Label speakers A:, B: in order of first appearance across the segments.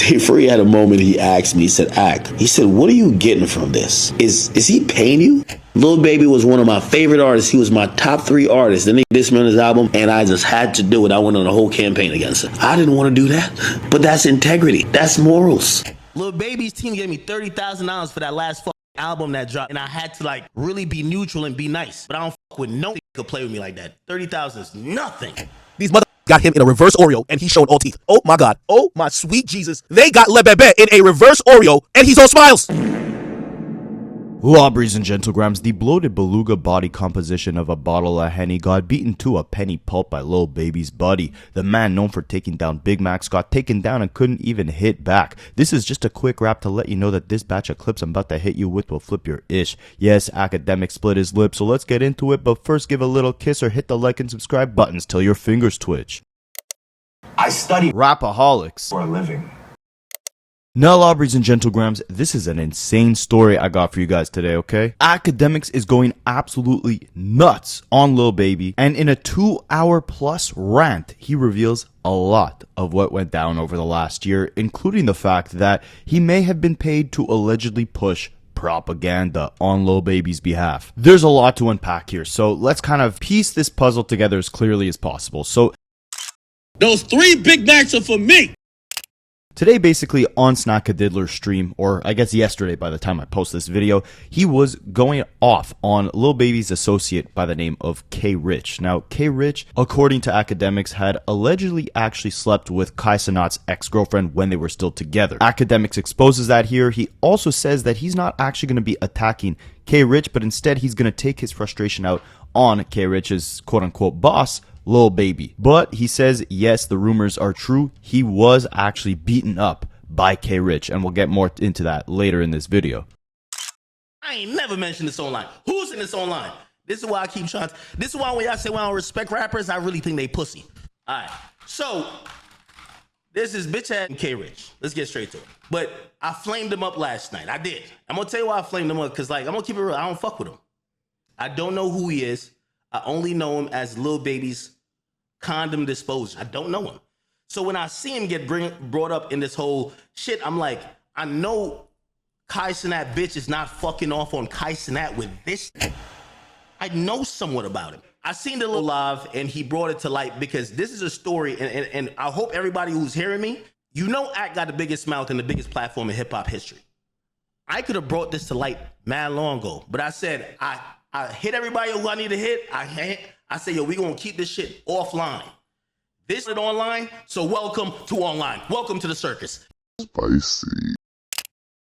A: Day Free had a moment. He asked me, he said, he said, what are you getting from this? Is he paying you? Lil Baby was one of my favorite artists. He was my top 3 artists. Then he dissed me on his album, and I just had to do it. I went on a whole campaign against it. I didn't want to do that, but that's integrity. That's morals.
B: Lil Baby's team gave me $30,000 for that last album that dropped, and I had to like really be neutral and be nice. But I don't fuck with no could play with me like that. 30,000 is nothing.
C: These mother got him in a reverse Oreo, and he's showing all teeth. Oh my God. Oh my sweet Jesus. They got Le Bebe in a reverse Oreo, and he's all smiles.
D: Lobbies and gentlegrams, the bloated beluga body composition of a bottle of Henny got beaten to a penny pulp by Lil Baby's buddy. The man known for taking down Big Macs got taken down and couldn't even hit back. This is just a quick wrap to let you know that this batch of clips I'm about to hit you with will flip your ish. Yes, Akademiks split his lip, so let's get into it, but first give a little kiss or hit the like and subscribe buttons till your fingers twitch.
E: I study
D: Rapaholics
E: for a living.
D: Now, lobbies and gentlegrams, this is an insane story I got for you guys today, okay? Akademiks is going absolutely nuts on Lil Baby, and in a 2-hour plus rant, he reveals a lot of what went down over the last year, including the fact that he may have been paid to allegedly push propaganda on Lil Baby's behalf. There's a lot to unpack here, so let's kind of piece this puzzle together as clearly as possible. So,
F: those 3 Big Macs are for me!
D: Today, basically, on Snackadiddler's stream, or I guess yesterday by the time I post this video, he was going off on Lil Baby's associate by the name of Ricch. Now, Ricch, according to Akademiks, had allegedly actually slept with Kai Cenat's ex-girlfriend when they were still together. Akademiks exposes that here. He also says that he's not actually going to be attacking Ricch, but instead he's going to take his frustration out on Ricch's quote-unquote boss, Lil Baby. But he says, yes, the rumors are true. He was actually beaten up by Ricch, and we'll get more into that later in this video.
B: I ain't never mentioned this online. Who's in this online? This is why I keep trying to, this is why when y'all say, well, I don't respect rappers, I really think they pussy. All right, so this is bitch ass Ricch. Let's get straight to it. But I flamed him up last night. I did. I'm gonna tell you why I flamed him up, because like, I'm gonna keep it real. I don't fuck with him. I don't know who he is. I only know him as Lil Baby's condom disposer. I don't know him. So when I see him get brought up in this whole shit, I'm like, I know Kai Cenat bitch is not fucking off on Kai Cenat with this. I know somewhat about him. I seen the little live and he brought it to light because this is a story, and I hope everybody who's hearing me, you know Act got the biggest mouth and the biggest platform in hip hop history. I could have brought this to light mad long ago, but I said, I hit everybody who I need to hit. I say, yo, we gonna keep this shit offline. This is online, so welcome to online. Welcome to the circus.
G: Spicy.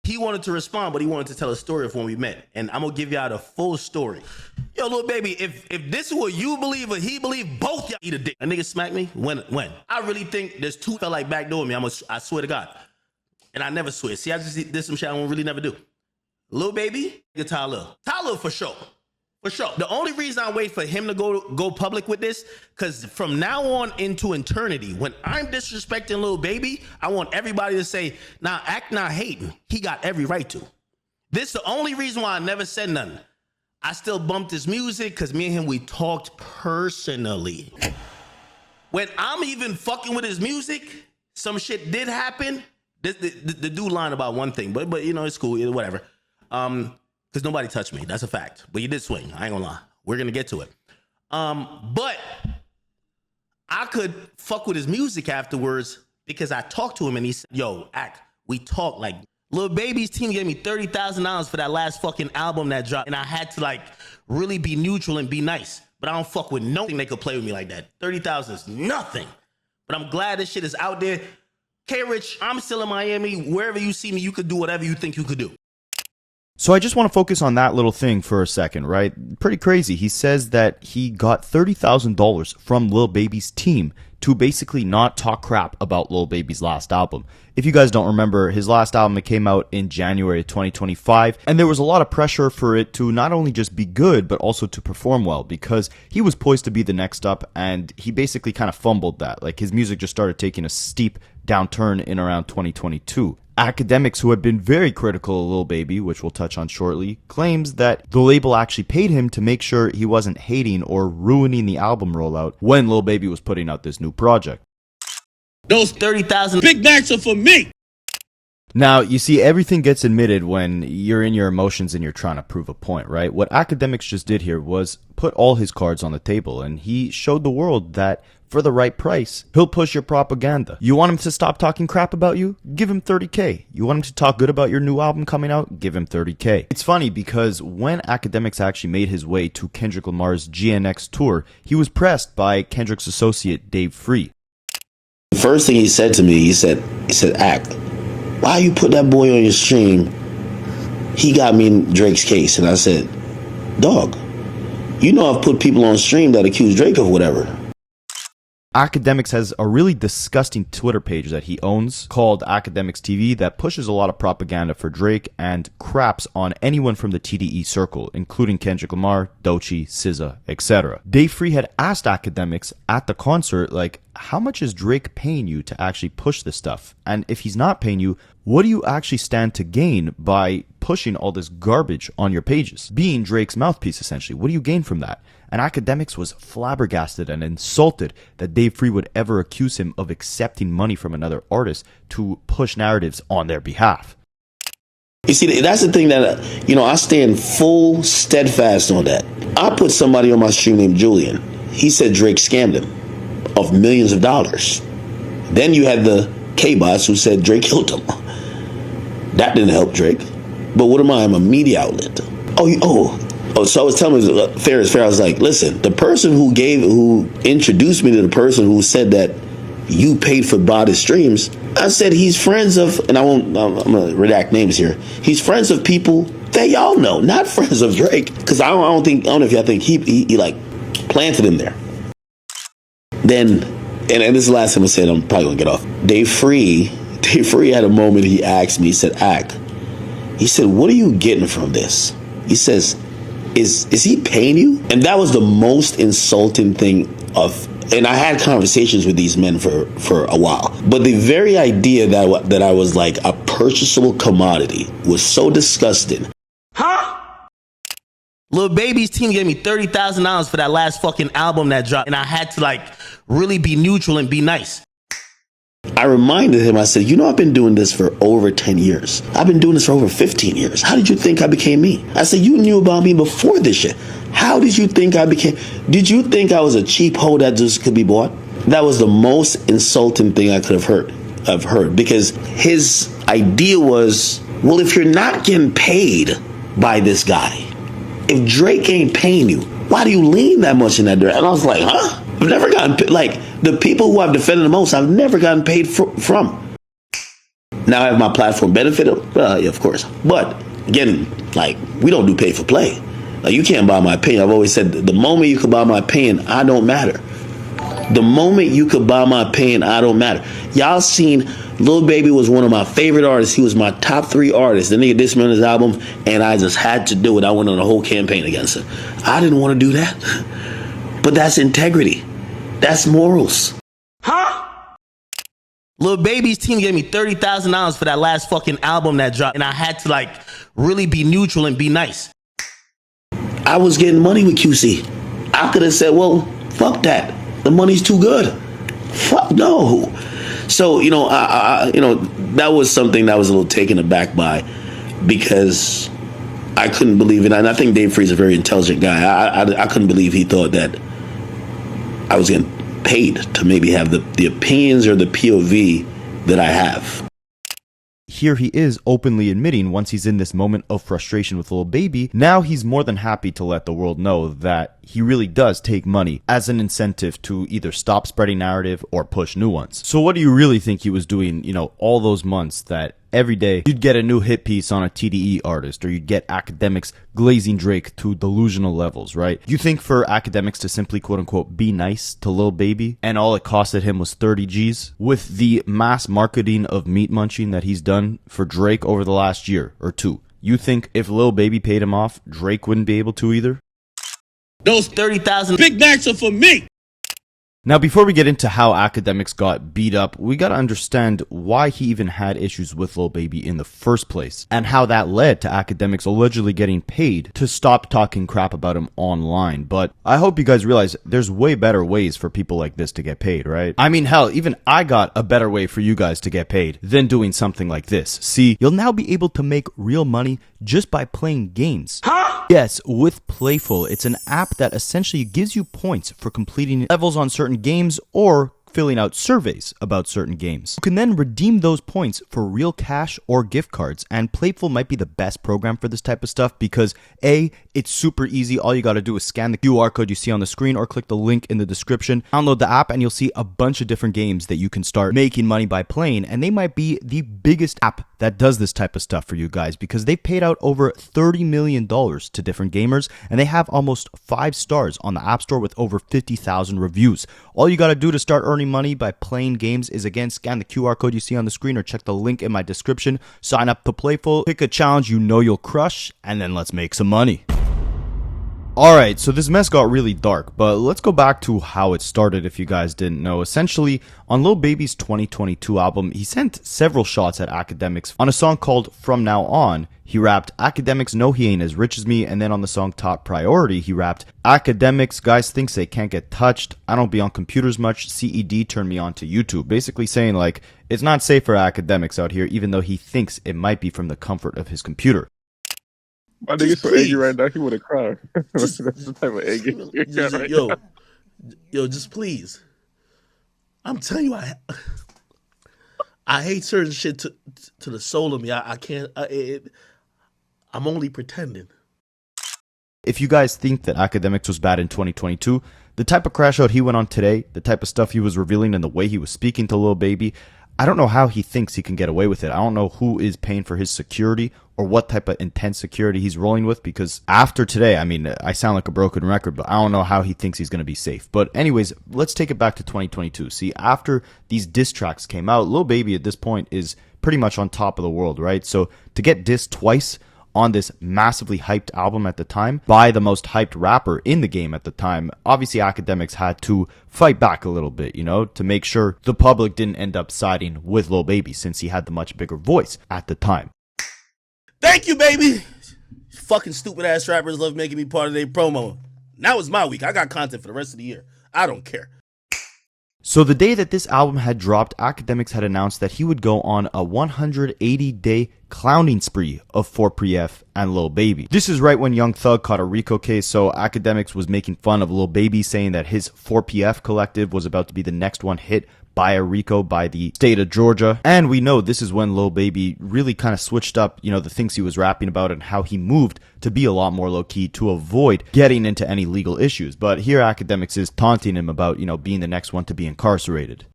B: He wanted to respond, but he wanted to tell a story of when we met. And I'm gonna give y'all the full story. Yo, Lil Baby, if this is what you believe or he believe, both y'all eat a dick. A nigga smack me? When? I really think there's 2 felt like backdoor me. I swear to God. And I never swear. See, I just did some shit I won't really never do. Lil Baby, Tyler for sure. For sure. The only reason I wait for him to go public with this, because from now on into eternity, when I'm disrespecting Lil Baby, I want everybody to say, nah, Act not hating. He got every right to. This is the only reason why I never said nothing. I still bumped his music because me and him, we talked personally. When I'm even fucking with his music, some shit did happen. The dude lied about one thing, but you know, it's cool, whatever. Because nobody touched me. That's a fact. But you did swing. I ain't gonna lie. We're gonna get to it. But I could fuck with his music afterwards because I talked to him and he said, yo, Act, we talked like Lil Baby's team gave me $30,000 for that last fucking album that dropped. And I had to like really be neutral and be nice. But I don't fuck with nothing they could play with me like that. 30,000 is nothing. But I'm glad this shit is out there. Ricch, I'm still in Miami. Wherever you see me, you could do whatever you think you could do.
D: So I just want to focus on that little thing for a second, right? Pretty crazy. He says that he got $30,000 from Lil Baby's team to basically not talk crap about Lil Baby's last album. If you guys don't remember, his last album, it came out in January 2025, and there was a lot of pressure for it to not only just be good, but also to perform well, because he was poised to be the next up, and he basically kind of fumbled that. Like, his music just started taking a steep downturn in around 2022. Akademiks, who had been very critical of Lil Baby, which we'll touch on shortly, claims that the label actually paid him to make sure he wasn't hating or ruining the album rollout when Lil Baby was putting out this new project.
F: Those 30,000 Big Macs are for me.
D: Now, you see, everything gets admitted when you're in your emotions and you're trying to prove a point, right? What Akademiks just did here was put all his cards on the table, and he showed the world that for the right price, he'll push your propaganda. You want him to stop talking crap about you? Give him 30K. You want him to talk good about your new album coming out? Give him 30K. It's funny because when Akademiks actually made his way to Kendrick Lamar's GNX tour, he was pressed by Kendrick's associate Dave Free.
A: The first thing he said to me, he said, Ak, why you put that boy on your stream? He got me in Drake's case. And I said, dog, you know I've put people on stream that accuse Drake of whatever.
D: Akademiks has a really disgusting Twitter page that he owns called Akademiks TV that pushes a lot of propaganda for Drake and craps on anyone from the TDE circle, including Kendrick Lamar, Doechii, SZA, etc. Dave Free had asked Akademiks at the concert, like, how much is Drake paying you to actually push this stuff? And if he's not paying you, what do you actually stand to gain by pushing all this garbage on your pages? Being Drake's mouthpiece, essentially. What do you gain from that? And Akademiks was flabbergasted and insulted that Dave Free would ever accuse him of accepting money from another artist to push narratives on their behalf.
A: You see, that's the thing that, I stand full steadfast on that. I put somebody on my stream named Julian. He said Drake scammed him of millions of dollars. Then you had the K-Bots who said Drake killed him. That didn't help Drake. But what am I? I'm a media outlet. So I was telling him, fair is fair. I was like, listen, the person who introduced me to the person who said that you paid for Bada's streams, I said he's friends of, and I'm going to redact names here. He's friends of people that y'all know, not friends of Drake. Because I don't know if y'all think he like planted him there. Then, and this is the last time I said, I'm probably going to get off. Dave Free had a moment. He asked me, he said, Ak, he said, what are you getting from this? He says, is he paying you? And that was the most insulting thing and I had conversations with these men for a while. But the very idea that I was like a purchasable commodity was so disgusting.
B: Lil Baby's team gave me $30,000 for that last fucking album that dropped, and I had to really be neutral and be nice.
A: I reminded him, I said, I've been doing this for over 10 years. I've been doing this for over 15 years. How did you think I became me? I said, you knew about me before this shit. How did you think I became? Did you think I was a cheap hoe that just could be bought? That was the most insulting thing I could have heard, because his idea was, well, if you're not getting paid by this guy, if Drake ain't paying you, why do you lean that much in that direction? And I was like, huh? I've never gotten paid. The people who I've defended the most, I've never gotten paid from. Now I have my platform benefited? Yeah, of course. But again, we don't do pay for play. You can't buy my opinion. I've always said, the moment you can buy my opinion, I don't matter. The moment you could buy my opinion, I don't matter. Y'all seen Lil Baby was one of my favorite artists. He was my top 3 artists. The nigga dissed me on his album, and I just had to do it. I went on a whole campaign against him. I didn't want to do that. But that's integrity. That's morals.
B: Lil Baby's team gave me $30,000 for that last fucking album that dropped, and I had to really be neutral and be nice.
A: I was getting money with QC. I could have said, well, fuck that. The money's too good. Fuck no. So, that was something that I was a little taken aback by, because I couldn't believe it. And I think Dave Free's a very intelligent guy. I couldn't believe he thought that I was getting paid to maybe have the opinions or the POV that I have.
D: Here he is openly admitting, once he's in this moment of frustration with Lil Baby, now he's more than happy to let the world know that he really does take money as an incentive to either stop spreading narrative or push new ones. So what do you really think he was doing, all those months that every day you'd get a new hit piece on a TDE artist, or you'd get Akademiks glazing Drake to delusional levels, right? You think for Akademiks to simply quote unquote be nice to Lil Baby, and all it costed him was 30 G's, with the mass marketing of meat munching that he's done for Drake over the last year or two, you think if Lil Baby paid him off, Drake wouldn't be able to either?
F: Those 30,000 Big Macs are for me.
D: Now, before we get into how Akademiks got beat up, we gotta understand why he even had issues with Lil Baby in the first place, and how that led to Akademiks allegedly getting paid to stop talking crap about him online. But I hope you guys realize there's way better ways for people like this to get paid, right? I mean, hell, even I got a better way for you guys to get paid than doing something like this. See, you'll now be able to make real money just by playing games. Huh? Yes, with Playful, it's an app that essentially gives you points for completing levels on certain games or filling out surveys about certain games. You can then redeem those points for real cash or gift cards, and Playful might be the best program for this type of stuff because A, it's super easy. All you gotta do is scan the QR code you see on the screen or click the link in the description, download the app, and you'll see a bunch of different games that you can start making money by playing, and they might be the biggest app that does this type of stuff for you guys because they've paid out over $30 million to different gamers, and they have almost 5 stars on the App Store with over 50,000 reviews. All you gotta do to start earning money by playing games is, again, scan the QR code you see on the screen or check the link in my description, sign up to Playful, pick a challenge you know you'll crush, and then let's make some money. Alright, so this mess got really dark, but let's go back to how it started if you guys didn't know. Essentially, on Lil Baby's 2022 album, he sent several shots at Akademiks. On a song called From Now On, he rapped, "Akademiks know he ain't as rich as me," and then on the song Top Priority, he rapped, "Akademiks, guys thinks they can't get touched. I don't be on computers much. CED turned me on to YouTube." Basically saying, like, it's not safe for Akademiks out here, even though he thinks it might be from the comfort of his computer.
G: My nigga's so angry right now, he would have cried. That's the type of anger.
B: Yo, just please. I'm telling you, I hate certain shit to the soul of me. I can't. I'm only pretending.
D: If you guys think that Akademiks was bad in 2022, the type of crash out he went on today, the type of stuff he was revealing and the way he was speaking to Lil Baby, I don't know how he thinks he can get away with it. I don't know who is paying for his security or what type of intense security he's rolling with, because after today, I mean, I sound like a broken record, but I don't know how he thinks he's going to be safe. But anyways, let's take it back to 2022. See, after these diss tracks came out, Lil Baby at this point is pretty much on top of the world, right? So to get dissed twice on this massively hyped album at the time by the most hyped rapper in the game at the time, obviously Akademiks had to fight back a little bit, you know, to make sure the public didn't end up siding with Lil Baby since he had the much bigger voice at the time.
B: Thank you, baby. Fucking stupid ass rappers love making me part of their promo. Now it's my week. I got content for the rest of the year. I don't care.
D: So the day that this album had dropped, Akademiks had announced that he would go on a 180-day clowning spree of 4PF and Lil Baby. This is right when Young Thug caught a RICO case, so Akademiks was making fun of Lil Baby, saying that his 4PF collective was about to be the next one hit by a RICO by the state of Georgia. And we know this is when Lil Baby really kind of switched up, you know, the things he was rapping about and how he moved to be a lot more low-key to avoid getting into any legal issues. But here Akademiks is taunting him about, you know, being the next one to be incarcerated.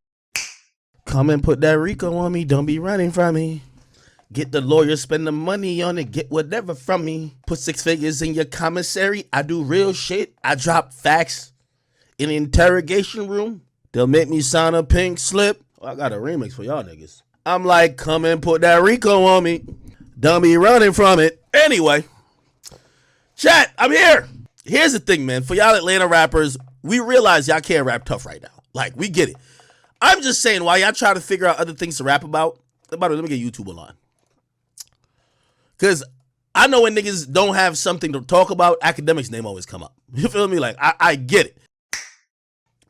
B: Come and put that RICO on me. Don't be running from me. Get the lawyer, spend the money on it, get whatever from me. Put 6 figures in your commissary. I do real shit. I drop facts in the interrogation room. They'll make me sign a pink slip. Oh, I got a remix for y'all niggas. I'm like, come and put that RICO on me. Don't be running from it. Anyway, chat, I'm here. Here's the thing, man. For y'all Atlanta rappers, we realize y'all can't rap tough right now. Like, we get it. I'm just saying, while y'all try to figure out other things to rap about, let me get YouTube online. Because I know when niggas don't have something to talk about, Akademiks' name always come up. You feel me? Like, I get it.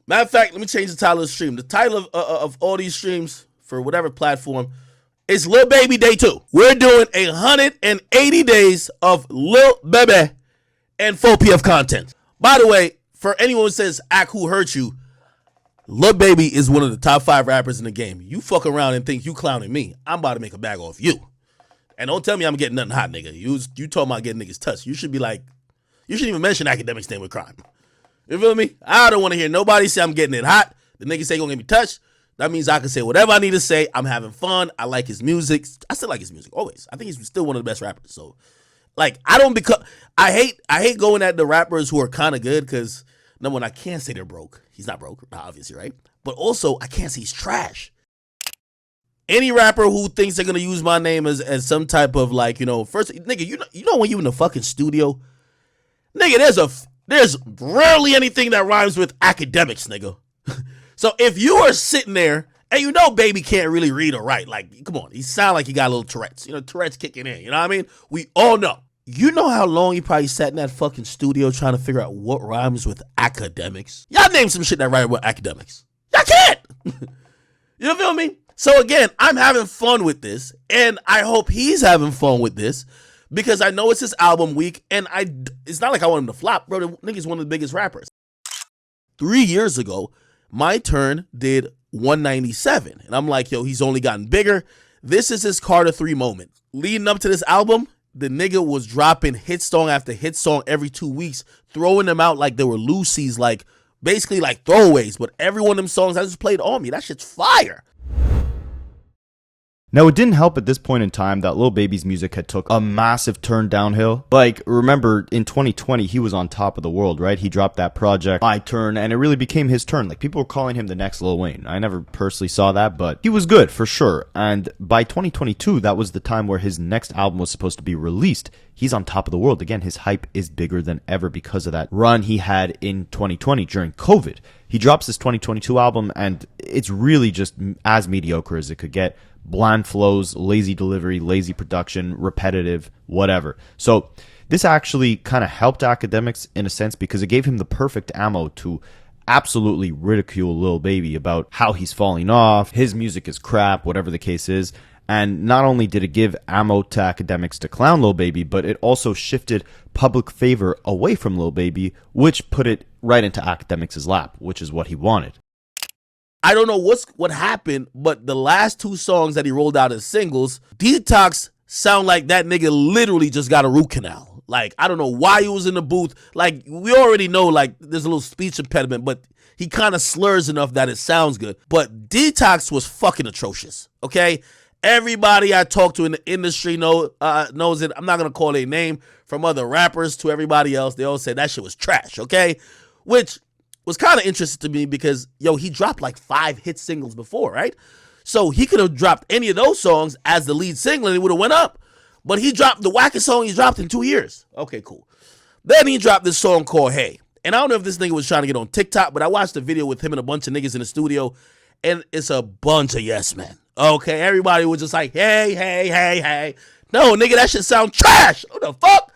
B: Matter of fact, let me change the title of the stream. The title of all these streams for whatever platform is Lil Baby Day 2. We're doing 180 days of Lil Baby and 4PF content. By the way, for anyone who says, Ak, who hurt you, Lil Baby is one of the top 5 rappers in the game. You fuck around and think you clowning me, I'm about to make a bag off you. And don't tell me I'm getting nothing hot, nigga. You talking about getting niggas touched. You should be like, you shouldn't even mention Akademiks' name with crime. You feel me? I don't want to hear nobody say I'm getting it hot. The nigga say he gonna get me touched. That means I can say whatever I need to say. I'm having fun. I like his music. I still like his music, always. I think he's still one of the best rappers. So, like, I hate going at the rappers who are kind of good because, number one, I can't say they're broke. He's not broke, obviously, right? But also, I can't say he's trash. Any rapper who thinks they're gonna use my name as some type of, like, you know, first, nigga, you know when you in the fucking studio, nigga, there's rarely anything that rhymes with Akademiks, nigga.
C: So if you are sitting there and you know Baby can't really read or write, like, come on, he sound like he got a little Tourette's. You know, Tourette's kicking in. You know what I mean? We all know. You know how long he probably sat in that fucking studio trying to figure out what rhymes with academics? Y'all name some shit that rhymes with academics. Y'all can't. You feel me? So again, I'm having fun with this, and I hope he's having fun with this, because I know it's his album week, and it's not like I want him to flop, bro. The nigga's one of the biggest rappers. 3 years ago, My Turn did 197, and I'm like, yo, he's only gotten bigger. This is his Carter 3 moment. Leading up to this album, the nigga was dropping hit song after hit song every 2 weeks, throwing them out like they were Lucy's, like basically like throwaways. But every one of them songs I just played on me. That shit's fire.
D: Now, it didn't help at this point in time that Lil Baby's music had took a massive turn downhill. Like, remember, in 2020, he was on top of the world, right? He dropped that project, My Turn, and it really became his turn. Like, people were calling him the next Lil Wayne. I never personally saw that, but he was good, for sure. And by 2022, that was the time where his next album was supposed to be released. He's on top of the world. Again, his hype is bigger than ever because of that run he had in 2020 during COVID. He drops this 2022 album, and it's really just as mediocre as it could get. Bland flows, lazy delivery, lazy production, repetitive, whatever. So this actually kind of helped Akademiks in a sense because it gave him the perfect ammo to absolutely ridicule Lil Baby about how he's falling off, his music is crap, whatever the case is. And not only did it give ammo to Akademiks to clown Lil Baby, but it also shifted public favor away from Lil Baby, which put it right into Akademiks' lap, which is what he wanted.
C: I don't know what happened, but the last 2 songs that he rolled out as singles, Detox sound like that nigga literally just got a root canal. Like, I don't know why he was in the booth. Like, we already know, like, there's a little speech impediment, but he kind of slurs enough that it sounds good. But Detox was fucking atrocious, okay? Everybody I talk to in the industry knows it. I'm not going to call their name, from other rappers to everybody else. They all say that shit was trash, okay? Which was kind of interesting to me because, yo, he dropped like 5 hit singles before, right? So he could have dropped any of those songs as the lead single and it would have went up. But he dropped the wackest song he dropped in 2 years. Okay, cool. Then he dropped this song called Hey. And I don't know if this nigga was trying to get on TikTok, but I watched a video with him and a bunch of niggas in the studio, and it's a bunch of yes men. Okay, everybody was just like, hey, hey, hey, hey. No, nigga, that shit sound trash. What the fuck?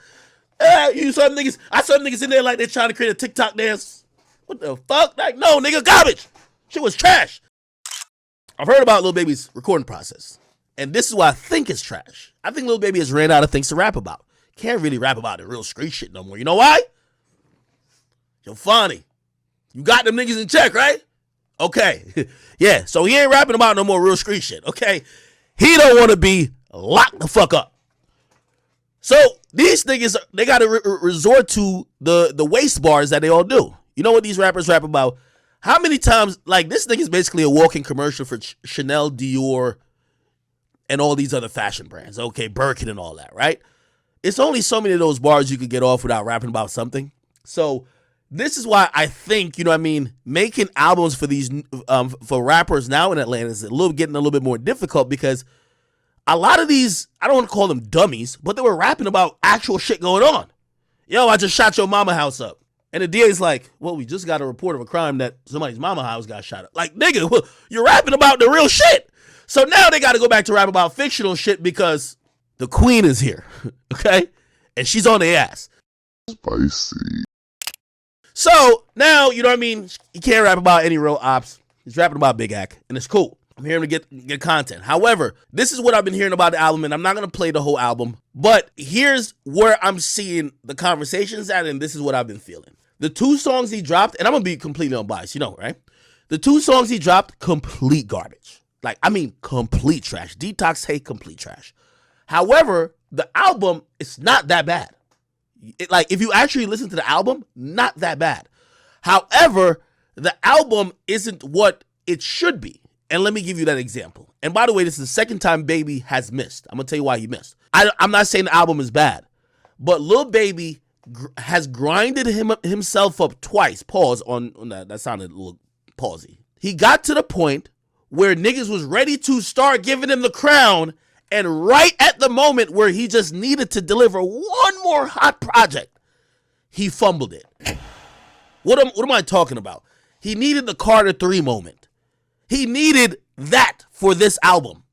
C: I saw niggas in there like they're trying to create a TikTok dance. What the fuck? Like, no, nigga, garbage. Shit was trash. I've heard about Lil Baby's recording process, and this is why I think it's trash. I think Lil Baby has ran out of things to rap about. Can't really rap about the real street shit no more. You know why? Yo, Fonny, you got them niggas in check, right? Okay. Yeah, so he ain't rapping about no more real street shit, okay? He don't want to be locked the fuck up. So these niggas, they got to resort to the waist bars that they all do. You know what these rappers rap about? How many times, like, this nigga's basically a walking commercial for Chanel, Dior, and all these other fashion brands. Okay, Birkin and all that, right? It's only so many of those bars you could get off without rapping about something. So this is why I think, you know what I mean, making albums for these for rappers now in Atlanta is getting a little bit more difficult because a lot of these, I don't want to call them dummies, but they were rapping about actual shit going on. Yo, I just shot your mama house up. And the DA's like, well, we just got a report of a crime that somebody's mama house got shot up. Like, nigga, well, you're rapping about the real shit. So now they got to go back to rap about fictional shit because the queen is here, okay? And she's on their ass.
H: Spicy.
C: So now, you know what I mean? He can't rap about any real ops. He's rapping about Big Act, and it's cool. I'm hearing to get content. However, this is what I've been hearing about the album, and I'm not going to play the whole album, but here's where I'm seeing the conversations at, and this is what I've been feeling. The 2 songs he dropped, and I'm going to be completely unbiased, you know, right? The 2 songs he dropped, complete garbage. Like, I mean, complete trash. Detox, Hey, complete trash. However, the album is not that bad. Like, if you actually listen to the album, not that bad. However, the album isn't what it should be. And let me give you that example. And by the way, this is the second time Baby has missed. I'm going to tell you why he missed. I'm not saying the album is bad, but Lil Baby has grinded himself up twice. Pause on that. That sounded a little pausey. He got to the point where niggas was ready to start giving him the crown, and right at the moment where he just needed to deliver one more hot project, he fumbled it. What am I talking about? He needed the Carter 3 moment. He needed that for this album.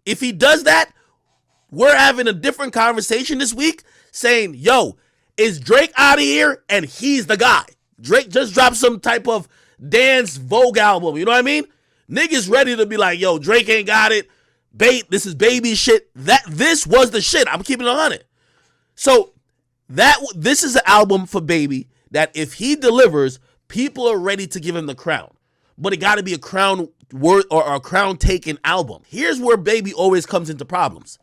C: If he does that, we're having a different conversation this week saying, yo, is Drake out of here and he's the guy? Drake just dropped some type of dance Vogue album. You know what I mean? Niggas ready to be like, yo, Drake ain't got it. This is baby shit. This was the shit. I'm keeping it on it. So this is an album for Baby that if he delivers, people are ready to give him the crown. But it got to be a crown word or a crown taken album. Here's where Baby always comes into problems.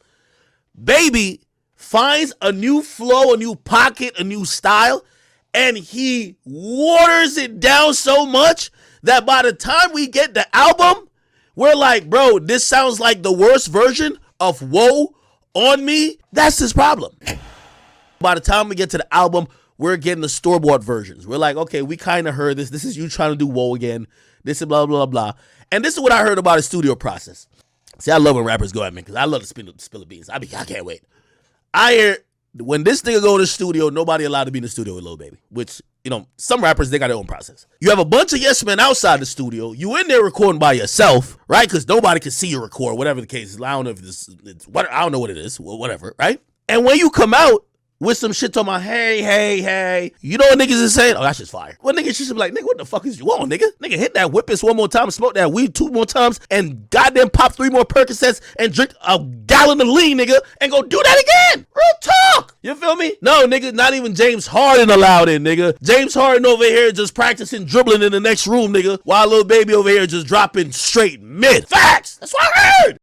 C: Baby finds a new flow, a new pocket, a new style, and he waters it down so much that by the time we get the album, we're like, bro, this sounds like the worst version of Whoa on Me. That's his problem. By the time we get to the album, we're getting the store-bought versions. We're like, okay, we kind of heard this. This is you trying to do Whoa again. This is blah, blah, blah. And this is what I heard about his studio process. See, I love when rappers go at me because I love to spill the beans. I can't wait. I hear when this nigga go to the studio, nobody allowed to be in the studio with Lil Baby, which, you know, some rappers, they got their own process. You have a bunch of yes men outside the studio. You in there recording by yourself, right? Because nobody can see you record, whatever the case is. I don't know if I don't know what it is, whatever, right? And when you come out with some shit talking about, hey, you know what niggas is saying? Oh, that's just fire. Well, niggas should be like, nigga, what the fuck is you on, nigga? Nigga, hit that whippets one more time, smoke that weed 2 more times, and goddamn pop 3 more Percocets and drink a gallon of lean, nigga, and go do that again. Real talk. You feel me? No, nigga, not even James Harden allowed in, nigga. James Harden over here just practicing dribbling in the next room, nigga, while Lil Baby over here just dropping straight mid. Facts. That's what I heard.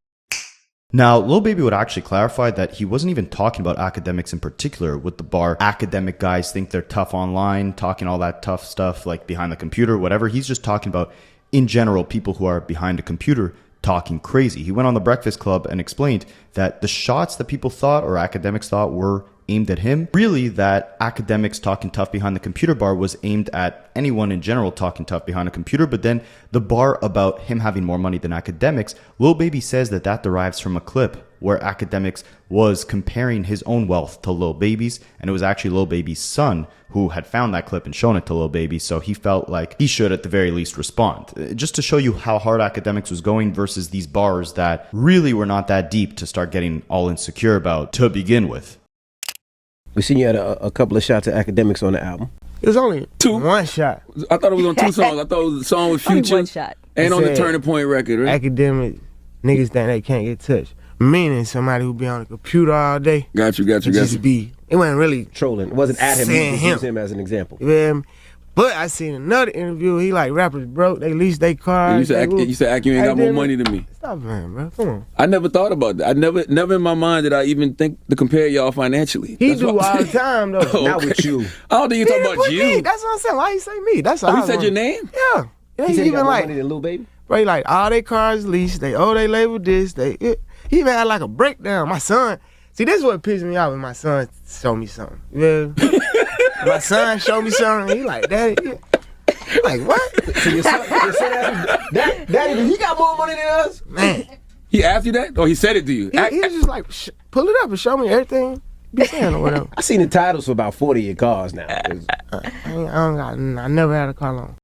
D: Now, Lil Baby would actually clarify that he wasn't even talking about academics in particular with the bar. Academic guys think they're tough online, talking all that tough stuff like behind the computer, whatever. He's just talking about, in general, people who are behind a computer talking crazy. He went on the Breakfast Club and explained that the shots that people thought or academics thought were aimed at him, really that academics talking tough behind the computer bar was aimed at anyone in general talking tough behind a computer. But then the bar about him having more money than academics, Lil Baby says that derives from a clip where academics was comparing his own wealth to Lil Baby's, and it was actually Lil Baby's son who had found that clip and shown it to Lil Baby, so he felt like he should at the very least respond. Just to show you how hard academics was going versus these bars that really were not that deep to start getting all insecure about to begin with.
I: We seen you had a couple of shots of academics on the album.
J: It was only
F: 2.
J: 1 shot.
F: I thought it was on 2 songs. I thought it was a song with Future.
K: 1 shot.
F: And on the Turning Point record, right?
J: Academic niggas think they can't get touched. Meaning somebody who be on the computer all day.
F: Got you.
J: It wasn't really
I: trolling. It wasn't at him. He used him as an example.
J: Yeah, but I seen another interview. He like, rappers broke. They lease their cars.
F: You said, you ain't got more money than me.
J: Stop, man, bro. Come on.
F: I never thought about that. I never in my mind did I even think to compare y'all financially.
J: He do all the time though.
F: Okay.
J: Not with you.
F: I don't think you talking about you.
J: Me. That's what I'm saying. Why you say me? That's all.
F: He said your name?
J: Yeah.
I: He said he got more money than Lil Baby?
J: Bro, he like all their cars leased. They label this. He even had like a breakdown. My son. See, this is what pissed me off when my son showed me something. Yeah. My son showed me something. He like, Daddy. I'm like, what?
I: So your son asked you, Daddy, he got more money than us?
J: Man.
F: He asked you that? Or he said it to you?
J: He was just like, pull it up and show me everything. Be saying or whatever.
I: I seen the titles for about 40 of your cars now.
J: I never had a car loan.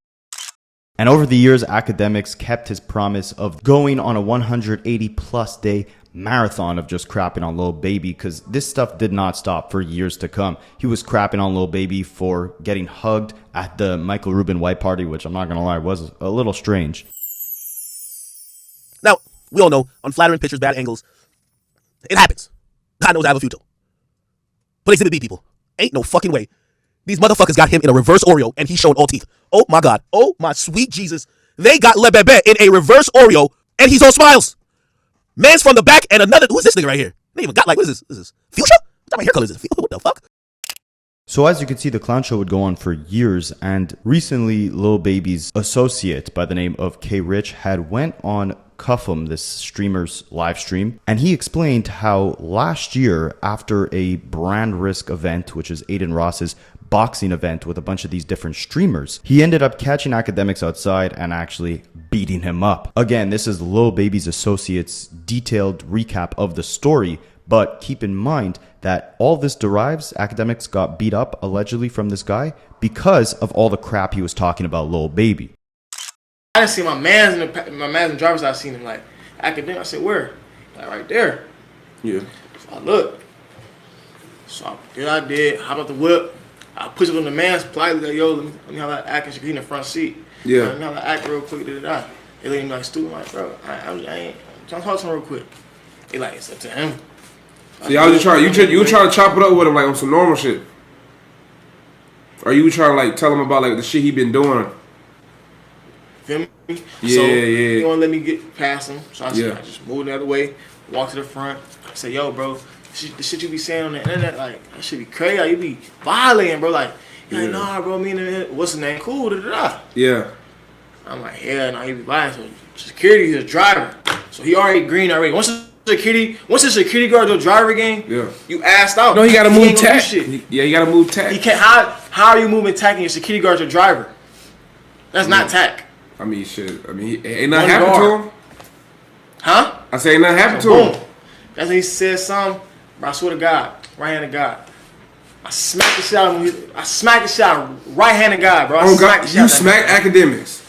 D: And over the years, Academics kept his promise of going on a 180 plus day marathon of just crapping on Lil Baby, because this stuff did not stop for years to come. He was crapping on Lil Baby for getting hugged at the Michael Rubin white party, which I'm not gonna lie was a little strange.
C: Now, we all know unflattering pictures, bad angles, it happens. God knows I have a few too. But Exhibit B people, ain't no fucking way these motherfuckers got him in a reverse Oreo and he's showing all teeth. Oh my God, oh my sweet Jesus, they got Lebebe in a reverse Oreo and he's all smiles. Man's from the back and another, who's this nigga right here? They even got like, what is this? Fuchsia? What type of hair color is this? What the fuck?
D: So as you can see, the clown show would go on for years, and recently Lil Baby's associate by the name of Ricch had went on Cuff'em, this streamer's live stream, and he explained how last year, after a brand risk event, which is Adin Ross's boxing event with a bunch of these different streamers, he ended up catching Academics outside and actually beating him up. Again, this is Lil Baby's associate's detailed recap of the story, but keep in mind that all this derives, Academics got beat up allegedly from this guy because of all the crap he was talking about Lil Baby.
J: I didn't see my man's in the driver's side. I seen him like Akademiks. I said, where? Like right there.
K: Yeah.
J: So I looked. So I did. Hop out the whip. I pushed up on the man's politely like, yo, let me have that act. He in the front seat.
K: Yeah.
J: Let me have that act real quick. They let him like stupid. Like, bro, I ain't trying to talk to him real quick. He like, it's up to him.
K: So y'all just trying, you were trying to chop it up with him like on some normal shit? Or you were trying to like tell him about like the shit he been doing?
J: Feel me?
K: Yeah,
J: so,
K: yeah.
J: He won't let me get past him. So I just moved the other way, walked to the front. I said, yo, bro, the shit you be saying on the internet, like, that shit be crazy. Like, you be violating, bro. Like, like, nah, bro, me and what's his name? Cool, da-da-da.
K: Yeah.
J: I'm like, yeah, nah, he be lying. So security is a driver. So he already green already. Once the security guard do a driver game, you assed out.
K: No, he gotta move tack. Yeah, he gotta move tack.
J: He can't. How are you moving tack and your security guard's a driver? That's not tack.
K: I mean, shit. I mean, ain't nothing happened to him.
J: Huh?
K: I say ain't nothing happened to
J: boom.
K: him.
J: That's when he said something. Bro, I swear to God, right hand of God. I smacked the shit out of him. I smacked the shit out of right hand of God, bro.
K: Oh God, you smacked Akademiks.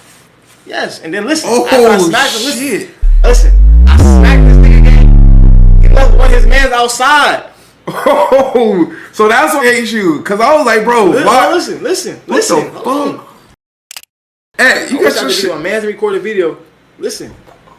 J: Yes, and then listen.
K: Oh
J: I smacked him,
K: shit!
J: Listen, I smacked this nigga again. He left one of his mans outside.
K: Oh, so that's what hates you. Cause I was like, bro, why?
J: Listen.
K: What the fuck? Hey, you got your shit.
J: My man's recorded video. Listen,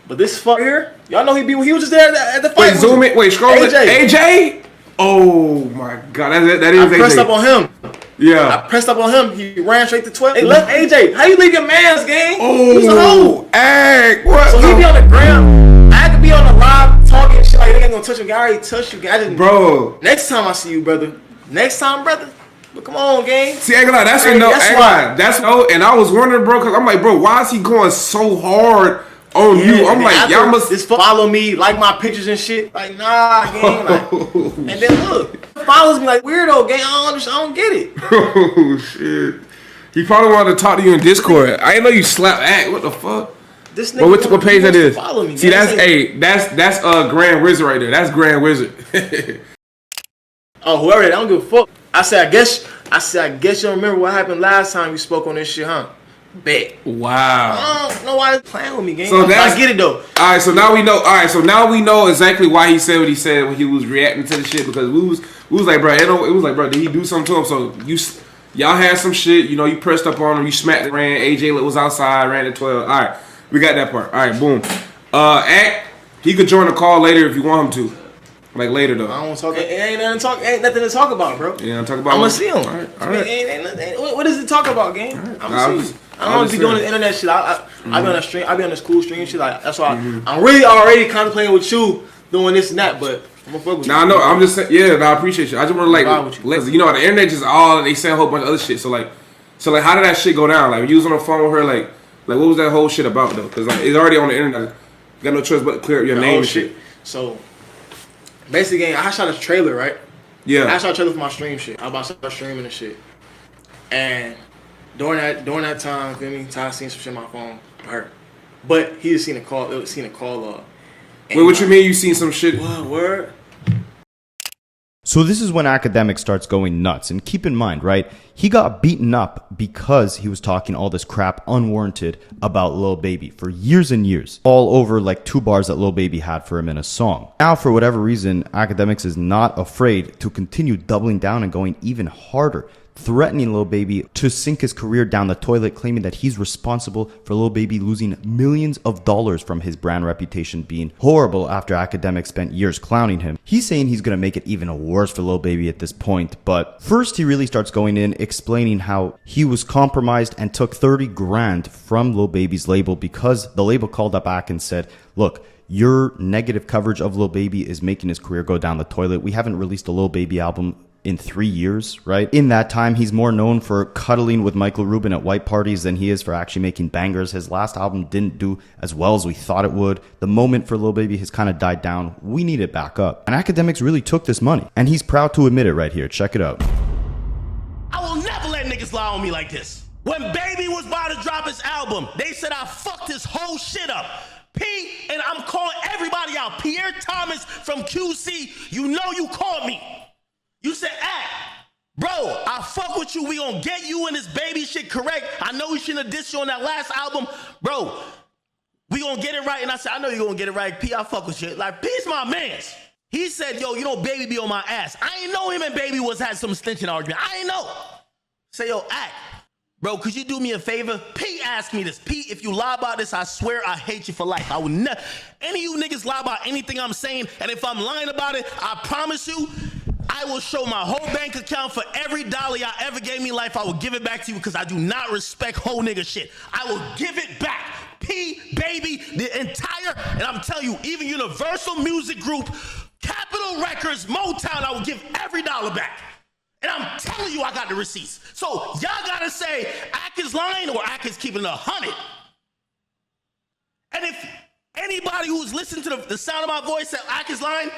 J: but this fuck here, y'all know he was just there at the fight.
K: Wait, zoom in. Wait, scroll it. AJ? Oh my God, that is AJ.
J: I pressed up on him.
K: Yeah.
J: I pressed up on him. He ran straight to 12. Hey, left AJ. How you leave your man's game?
K: Oh,
J: he's a hoe.
K: Ag, what?
J: So he be on the ground. I could be on the ride talking shit like they ain't gonna touch him. I already touched you, gang.
K: Bro.
J: Next time I see you, brother. Next time, brother. But come on, gang.
K: See, I ain't gonna lie, that's why. That's and I was wondering, bro, cause I'm like, bro, why is he going so hard on you? I'm like, y'all must
J: just follow me, like my pictures and shit. Like, nah, gang. Like, and then look, follows me like weirdo, gang. I don't get it.
K: Oh shit. He probably wanted to talk to you in Discord. I didn't know you slapped act. What the fuck?
J: This nigga
K: what page that is?
J: Follow me,
K: see, that's Grand Wizard right there. That's Grand Wizard.
J: Oh, whoever that, I don't give a fuck. I said, I guess you don't remember what happened last time you spoke on this shit, huh? Bet.
K: Wow.
J: I don't know why you're playing with me, gang.
K: So
J: I get it though.
K: Alright, so now we know. Alright, so now we know exactly why he said what he said when he was reacting to the shit, because we was like, bro, it was like, bro, did he do something to him? So y'all had some shit, you know, you pressed up on him, you smacked, ran. AJ was outside, ran to 12. Alright, we got that part. Alright, boom. Act, he could join the call later if you want him to. Like later though.
J: I don't want to talk. Ain't nothing to talk about, bro.
K: Yeah, I'm talking about.
J: I'm gonna see him.
K: All right.
J: What is it talk about, gang? I'm gonna see. I don't want to be doing the internet shit. I be on the stream. I be on the school stream shit. Like that's why I'm really already contemplating with you doing this and that. But I'm gonna fuck with you.
K: I know. I'm just saying. Yeah, I appreciate you. I just want to like, you know, the internet just they say a whole bunch of other shit. So like, how did that shit go down? Like, when you was on the phone with her, like what was that whole shit about though? Because like, it's already on the internet. You got no choice but to clear up your name and shit.
J: So. Basically, I shot a trailer, right?
K: Yeah.
J: I shot a trailer for my stream shit. I was about to start streaming and shit. And during that time, feel me, Ty seen some shit on my phone, her. But he just seen a call log.
K: Wait, what you mean you seen some shit?
J: What word?
D: So this is when Akademiks starts going nuts. And keep in mind, right, he got beaten up because he was talking all this crap unwarranted about Lil Baby for years and years. All over like 2 bars that Lil Baby had for him in a song. Now, for whatever reason, Akademiks is not afraid to continue doubling down and going even harder, threatening Lil Baby to sink his career down the toilet, claiming that he's responsible for Lil Baby losing millions of dollars from his brand reputation being horrible after Akademiks spent years clowning him. He's saying he's gonna make it even worse for Lil Baby at this point, but first he really starts going in explaining how he was compromised and took 30 grand from Lil Baby's label because the label called up Ak and said, look, your negative coverage of Lil Baby is making his career go down the toilet. We haven't released a Lil Baby album in 3 years, right? In that time, he's more known for cuddling with Michael Rubin at white parties than he is for actually making bangers. His last album didn't do as well as we thought it would. The moment for Lil Baby has kind of died down. We need it back up. And Akademiks really took this money. And he's proud to admit it right here. Check it out.
B: I will never let niggas lie on me like this. When Baby was about to drop his album, they said I fucked this whole shit up. And I'm calling everybody out. Pierre Thomas from QC, you know you called me. You said, Bro, I fuck with you. We gonna get you and this baby shit correct. I know we shouldn't have dissed you on that last album. Bro, we gonna get it right. And I said, I know you're gonna get it right. P, I fuck with you. Like, P's my mans. He said, yo, you know, baby be on my ass. I ain't know him and baby had some stenching argument. I ain't know. Say, yo, act. Bro, could you do me a favor? P asked me this. P, if you lie about this, I swear I hate you for life. I would never, any of you niggas lie about anything I'm saying, and if I'm lying about it, I promise you, I will show my whole bank account for every dollar y'all ever gave me in life. I will give it back to you because I do not respect whole nigga shit. I will give it back. P, baby, the entire, and I'm telling you, even Universal Music Group, Capitol Records, Motown, I will give every dollar back. And I'm telling you, I got the receipts. So y'all gotta say, Ak is lying or Ak is keeping it 100. And if anybody who's listened to the sound of my voice that Ak is lying,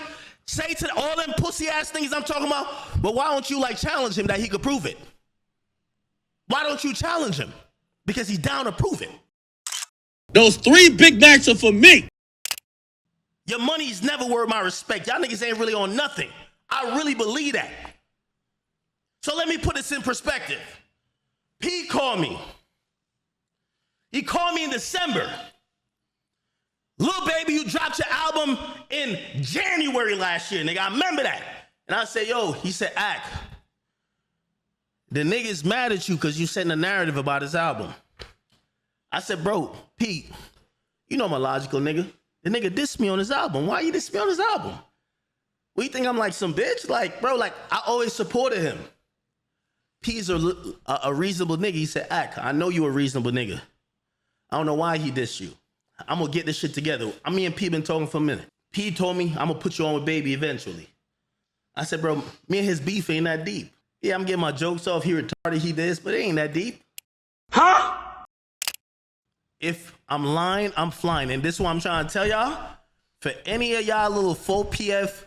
B: say to all them pussy ass things I'm talking about, but why don't you like challenge him that he could prove it? Why don't you challenge him? Because he's down to prove it.
C: Those 3 Big Macs are for me.
B: Your money's never worth my respect. Y'all niggas ain't really on nothing. I really believe that. So let me put this in perspective. P called me. He called me in December. Lil Baby, you dropped your album in January last year, nigga. I remember that. And I said, yo, he said, Ak, the nigga's mad at you because you setting a narrative about his album. I said, bro, Pete, you know I'm a logical nigga. The nigga dissed me on his album. Why you diss me on his album? What, you think I'm like some bitch? Like, bro, like, I always supported him. P's a reasonable nigga. He said, Ak, I know you a reasonable nigga. I don't know why he dissed you. I'm gonna get this shit together. Me and P been talking for a minute. P told me I'm gonna put you on with Baby eventually. I said, bro, me and his beef ain't that deep. Yeah, I'm getting my jokes off. He retarded, he this, but it ain't that deep. Huh? If I'm lying, I'm flying. And this is what I'm trying to tell y'all. For any of y'all little 4PF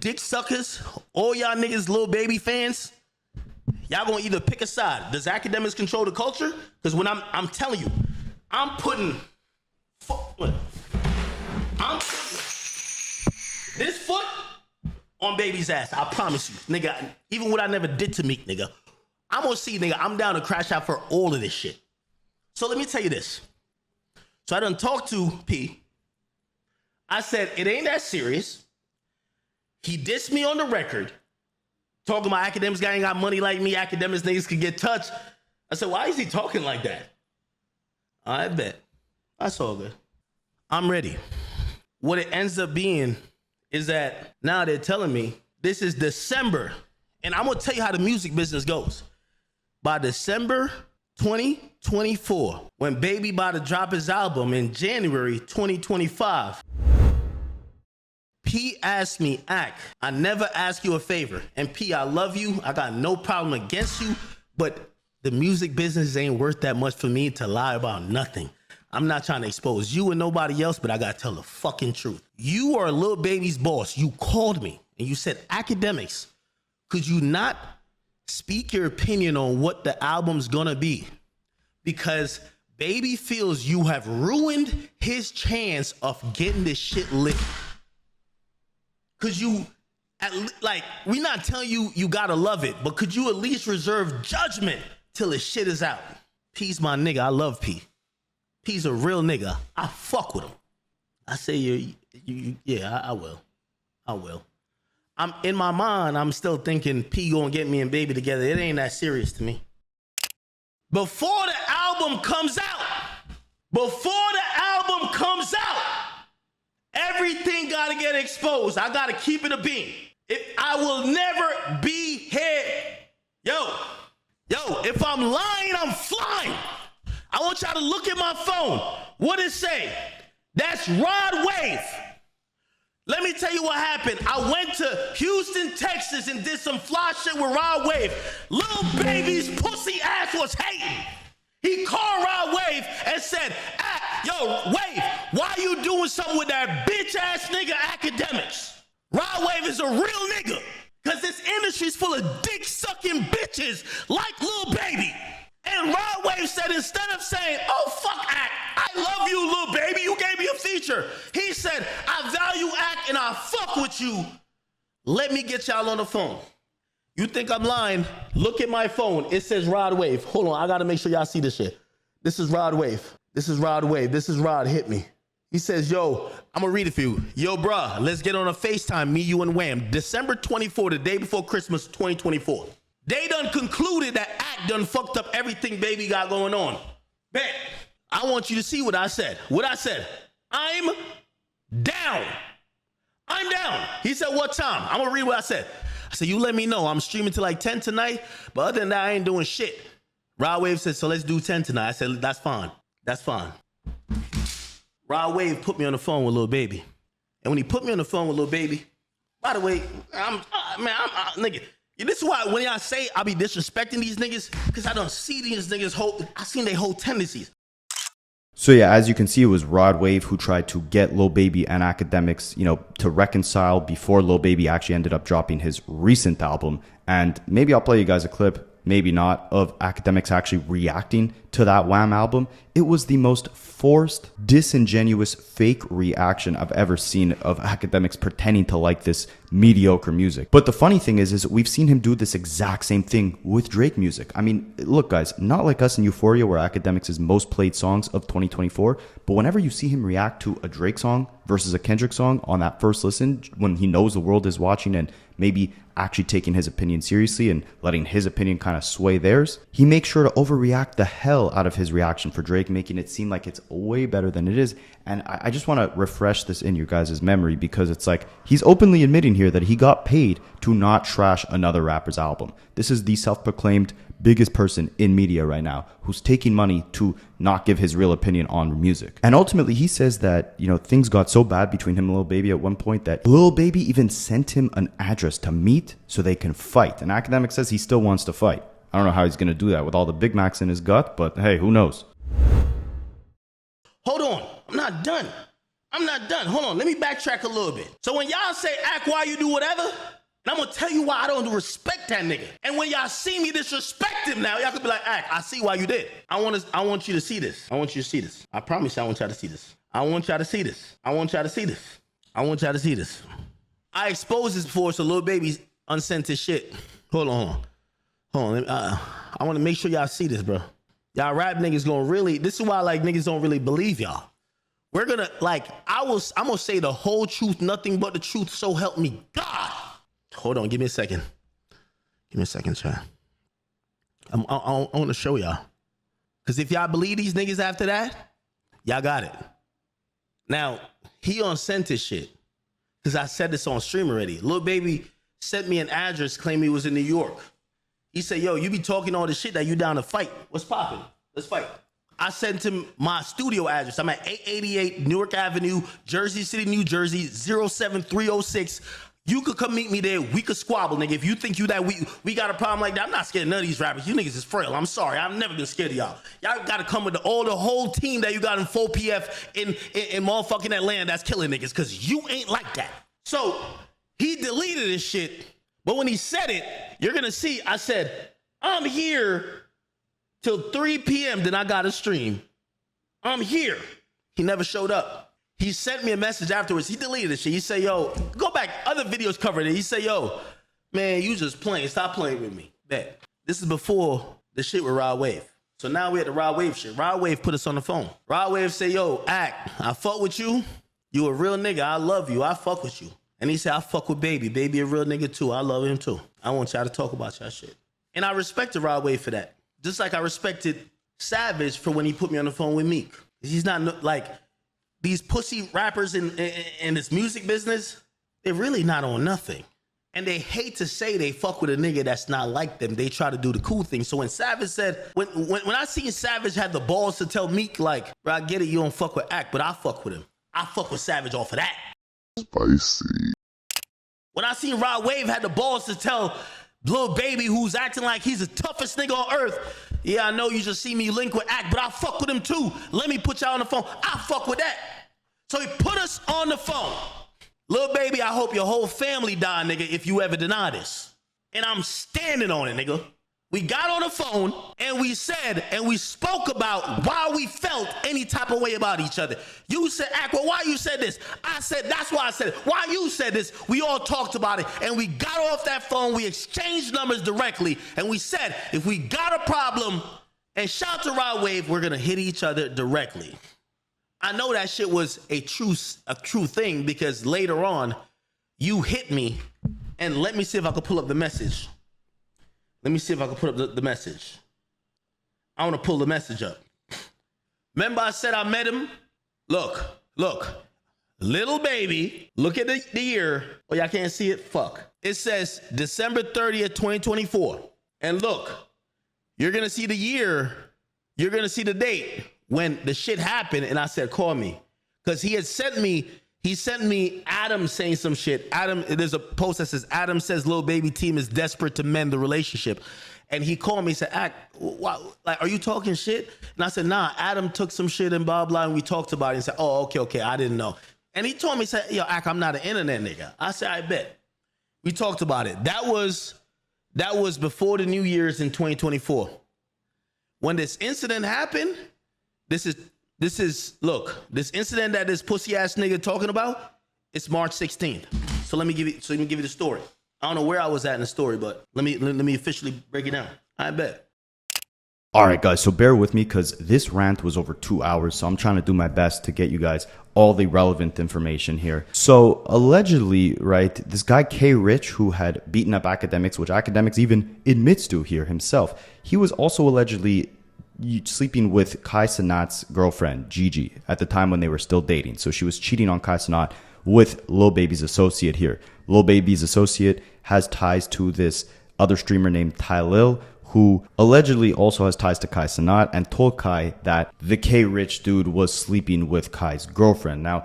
B: dick suckers, all y'all niggas Lil Baby fans, y'all gonna either pick a side. Does Akademiks control the culture? Because when I'm telling you, I'm putting this foot on Baby's ass. I promise you, nigga. Even what I never did to Meek, nigga. I'm gonna see, nigga. I'm down to crash out for all of this shit. So let me tell you this. So I done talked to P. I said it ain't that serious. He dissed me on the record, talking about Akademiks guy ain't got money like me. Akademiks niggas could get touched. I said, why is he talking like that? I bet. That's all good. I'm ready. What it ends up being is that now they're telling me this is December. And I'm going to tell you how the music business goes. By December 2024, when Baby about to drop his album in January 2025, P asked me, Ak, I never ask you a favor. And P, I love you. I got no problem against you. But the music business ain't worth that much for me to lie about nothing. I'm not trying to expose you and nobody else, but I got to tell the fucking truth. You are Lil Baby's boss. You called me and you said, Akademiks, could you not speak your opinion on what the album's gonna be? Because Baby feels you have ruined his chance of getting this shit lit. Cause you, like, we not telling you you gotta love it, but could you at least reserve judgment till his shit is out? P's my nigga. I love P. P's a real nigga. I fuck with him. I say, yeah, I will. I will. I'm in my mind, I'm still thinking P gonna get me and Baby together. It ain't that serious to me. Before the album comes out, everything gotta get exposed. I gotta keep it a beam. I will never be here. Yo, if I'm lying, I'm flying. I want y'all to look at my phone. What it say? That's Rod Wave. Let me tell you what happened. I went to Houston, Texas, and did some fly shit with Rod Wave. Lil Baby's pussy ass was hating. He called Rod Wave and said, yo, Wave, why you doing something with that bitch ass nigga Akademiks? Rod Wave is a real nigga. Cause this industry's full of dick sucking bitches like Lil Baby. And Rod Wave said, instead of saying, oh, fuck Ak, I love you, Lil Baby, you gave me a feature. He said, I value Ak and I fuck with you. Let me get y'all on the phone. You think I'm lying? Look at my phone. It says Rod Wave. Hold on, I gotta make sure y'all see this shit. This is Rod Wave. This is Rod Wave. This is Rod Hit Me. He says, yo, I'm gonna read it for you. Yo, bruh, let's get on a FaceTime, me, you, and Wham. December 24, the day before Christmas 2024. They done concluded that Act done fucked up everything baby got going on. Bet. I want you to see what I said. What I said. I'm down. I'm down. He said, what time? I'm gonna read what I said. I said, you let me know. I'm streaming till like 10 tonight, but other than that, I ain't doing shit. Rod Wave said, so let's do 10 tonight. I said, that's fine. That's fine. Rod Wave put me on the phone with Lil Baby. And when he put me on the phone with Lil Baby, by the way, nigga, this is why when y'all say I be disrespecting these niggas, because I don't see these niggas I seen their whole tendencies.
D: So yeah, as you can see, it was Rod Wave who tried to get Lil Baby and Akademiks, to reconcile before Lil Baby actually ended up dropping his recent album. And maybe I'll play you guys a clip, maybe not, of Akademiks actually reacting to that Wham album. It was the most forced, disingenuous, fake reaction I've ever seen of Akademiks pretending to like this mediocre music. But the funny thing is we've seen him do this exact same thing with Drake music. I mean, look guys, not like us in Euphoria where Akademiks is most played songs of 2024, but whenever you see him react to a Drake song versus a Kendrick song on that first listen, when he knows the world is watching and maybe actually taking his opinion seriously and letting his opinion kind of sway theirs, he makes sure to overreact the hell out of his reaction for Drake, making it seem like it's way better than it is. And I just want to refresh this in your guys' memory, because it's like he's openly admitting here that he got paid to not trash another rapper's album. This is the self-proclaimed biggest person in media right now who's taking money to not give his real opinion on music. And ultimately he says that, things got so bad between him and Lil Baby at one point that Lil Baby even sent him an address to meet so they can fight. And Akademiks says he still wants to fight. I don't know how he's going to do that with all the Big Macs in his gut, but hey, who knows?
B: Hold on. I'm not done. Hold on. Let me backtrack a little bit. So when y'all say, Act, why you do whatever, and I'm going to tell you why I don't respect that nigga. And when y'all see me disrespect him now, y'all could be like, Act, I see why you did. I want you to see this. I want you to see this. I promise you I want y'all to see this. I want y'all to see this. I want y'all to see this. I want y'all to see this. I exposed this before, so Lil Baby's unscented shit. Hold on. I want to make sure y'all see this, bro. Y'all rap niggas gonna really, this is why niggas don't really believe y'all. We're gonna, I'm gonna say the whole truth, nothing but the truth, so help me God. Hold on, give me a second. Chat. I want to show y'all. Because if y'all believe these niggas after that, y'all got it. Now, he on scented shit. Because I said this on stream already. Lil Baby sent me an address claiming he was in New York. He said, yo, you be talking all this shit that you down to fight. What's poppin'? Let's fight. I sent him my studio address. I'm at 888 Newark Avenue, Jersey City, New Jersey, 07306. You could come meet me there. We could squabble, nigga. If you think we got a problem like that, I'm not scared of none of these rappers. You niggas is frail. I'm sorry. I've never been scared of y'all. Y'all got to come with the whole team that you got in 4PF in motherfucking Atlanta that's killing niggas, because you ain't like that. So he deleted this shit. But when he said it, you're going to see, I said, I'm here till 3 p.m. Then I got a stream. I'm here. He never showed up. He sent me a message afterwards. He deleted this shit. He said, yo, go back. Other videos covered it. He said, yo, man, you just playing. Stop playing with me. Bet. This is before the shit with Rod Wave. So now we at the Rod Wave shit. Rod Wave put us on the phone. Rod Wave say, yo, Act, I fuck with you. You a real nigga. I love you. I fuck with you. And he said, I fuck with Baby. Baby a real nigga too. I love him too. I want y'all to talk about y'all shit. And I respected Rod Wave for that. Just like I respected Savage for when he put me on the phone with Meek. He's not like these pussy rappers in this music business. They're really not on nothing. And they hate to say they fuck with a nigga that's not like them. They try to do the cool thing. So when Savage said, when I seen Savage had the balls to tell Meek, like, bro, I get it, you don't fuck with Act, but I fuck with him. I fuck with Savage off of that.
H: Spicy.
B: When I seen Rod Wave had the balls to tell Lil Baby, who's acting like he's the toughest nigga on earth, yeah, I know you just see me link with Act, but I fuck with him too. Let me put y'all on the phone. I fuck with that. So he put us on the phone. Lil Baby, I hope your whole family die, nigga, if you ever deny this. And I'm standing on it, nigga. We got on the phone and we said and we spoke about why we felt any type of way about each other. You said, well, why you said this? I said, that's why I said it. Why you said this? We all talked about it and we got off that phone. We exchanged numbers directly and we said, if we got a problem, and shout to Rod Wave, we're gonna hit each other directly. I know that shit was a true thing because later on, you hit me and let me see if I could pull up the message. Let me see if I can put up the message. I want to pull the message up. Remember I said I met him? Look. Little baby, look at the year. Oh, y'all can't see it? Fuck. It says December 30th, 2024. And look, you're going to see the year. You're going to see the date when the shit happened. And I said, call me. Because he sent me Adam saying some shit. Adam, there's a post that says, Adam says Lil Baby team is desperate to mend the relationship. And he called me and said, are you talking shit? And I said, nah, Adam took some shit and blah, blah, and we talked about it. And said, oh, okay, I didn't know. And he told me, he said, yo, I'm not an internet nigga. I said, I bet. We talked about it. That was before the New Year's in 2024. When this incident happened, this incident that this pussy ass nigga talking about, it's March 16th. So let me give you the story. I don't know where I was at in the story, but let me officially break it down. I bet.
D: All right, guys, so bear with me because this rant was over 2 hours, so I'm trying to do my best to get you guys all the relevant information here. So allegedly, right, this guy K. Ricch, who had beaten up Akademiks, which Akademiks even admits to here himself, he was also allegedly sleeping with Kai Cenat's girlfriend, Gigi, at the time when they were still dating. So she was cheating on Kai Cenat with Lil Baby's associate here. Lil Baby's associate has ties to this other streamer named Ty Lil, who allegedly also has ties to Kai Cenat and told Kai that the K Rich dude was sleeping with Kai's girlfriend. Now,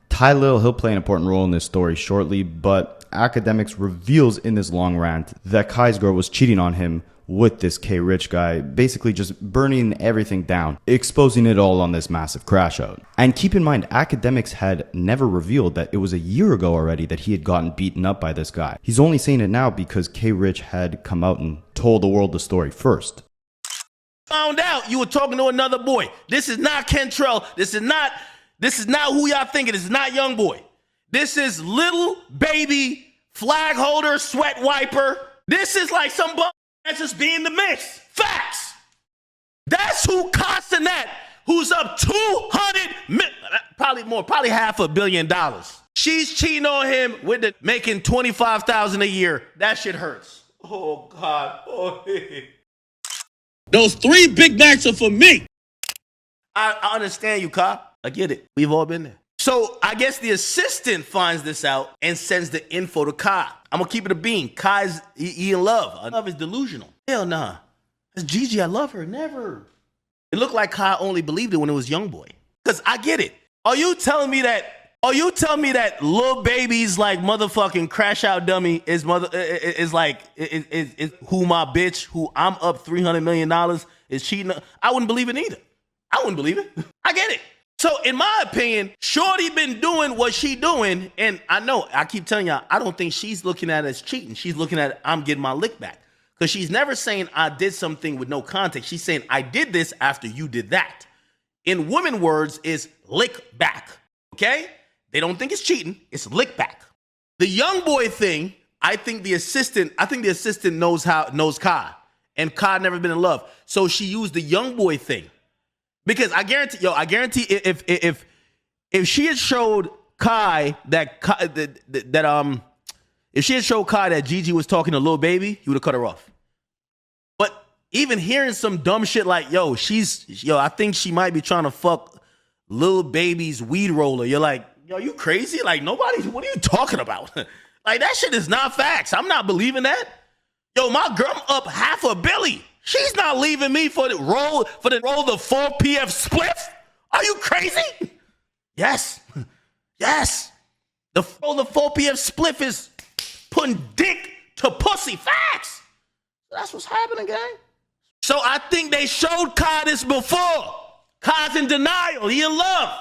D: Ty Lil, he'll play an important role in this story shortly, but Akademiks reveals in this long rant that Kai's girl was cheating on him with this K Rich guy, basically just burning everything down, exposing it all on this massive crash out. And keep in mind, Akademiks had never revealed that it was a year ago already that he had gotten beaten up by this guy. He's only saying it now because K Rich had come out and told the world the story first.
B: Found out you were talking to another boy. This is not Kentrell. This is not who y'all thinking. This is not young boy. This is Little Baby, flag holder, sweat wiper. This is like some that's just being the mix. Facts. That's who Castanet, who's up 200 million, probably more, probably $500 million. She's cheating on him with the making $25,000 a year. That shit hurts. Oh God. Oh. Those 3 Big Macs are for me. I understand you, Cop. I get it. We've all been there. So I guess the assistant finds this out and sends the info to Kai. I'm gonna keep it a bean. Kai's he in love. Love is delusional. Hell nah. That's Gigi. I love her. Never. It looked like Kai only believed it when it was young boy. Cause I get it. Are you telling me that Lil Baby's like motherfucking crash out dummy is who my bitch who I'm up $300 million is cheating? I wouldn't believe it either. I wouldn't believe it. I get it. So in my opinion, Shorty been doing what she doing, and I know, I keep telling y'all, I don't think she's looking at it as cheating. She's looking at it, I'm getting my lick back. Because she's never saying I did something with no context. She's saying I did this after you did that. In women words is lick back, okay? They don't think it's cheating, it's lick back. The young boy thing, I think the assistant knows Kai, and Kai never been in love. So she used the young boy thing. Because I guarantee if she had showed Kai if she had showed Kai that Gigi was talking to Lil Baby, he would have cut her off. But even hearing some dumb shit like, I think she might be trying to fuck Lil Baby's weed roller. You're like, yo, you crazy? Like what are you talking about? Like that shit is not facts. I'm not believing that. Yo, my girl, I'm up $500 million. She's not leaving me for the roll the 4 PF spliff. Are you crazy? Yes. Yes. The 4 PF spliff is putting dick to pussy. Facts. That's what's happening, gang. So I think they showed Kai this before. Kai's in denial. He in love.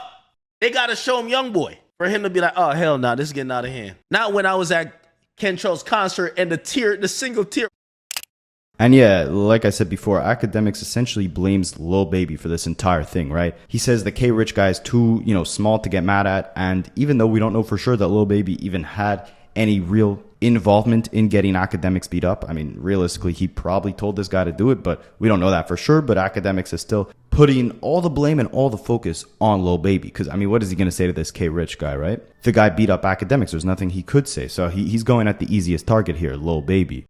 B: They got to show him young boy for him to be like, oh, hell no, this is getting out of hand. Not when I was at Kentrell's concert and the single tear.
D: And yeah, like I said before, Akademiks essentially blames Lil Baby for this entire thing, right? He says the Ricch guy is too, small to get mad at. And even though we don't know for sure that Lil Baby even had any real involvement in getting Akademiks beat up, I mean, realistically, he probably told this guy to do it, but we don't know that for sure. But Akademiks is still putting all the blame and all the focus on Lil Baby. Because, I mean, what is he going to say to this Ricch guy, right? The guy beat up Akademiks. There's nothing he could say. So he's going at the easiest target here, Lil Baby.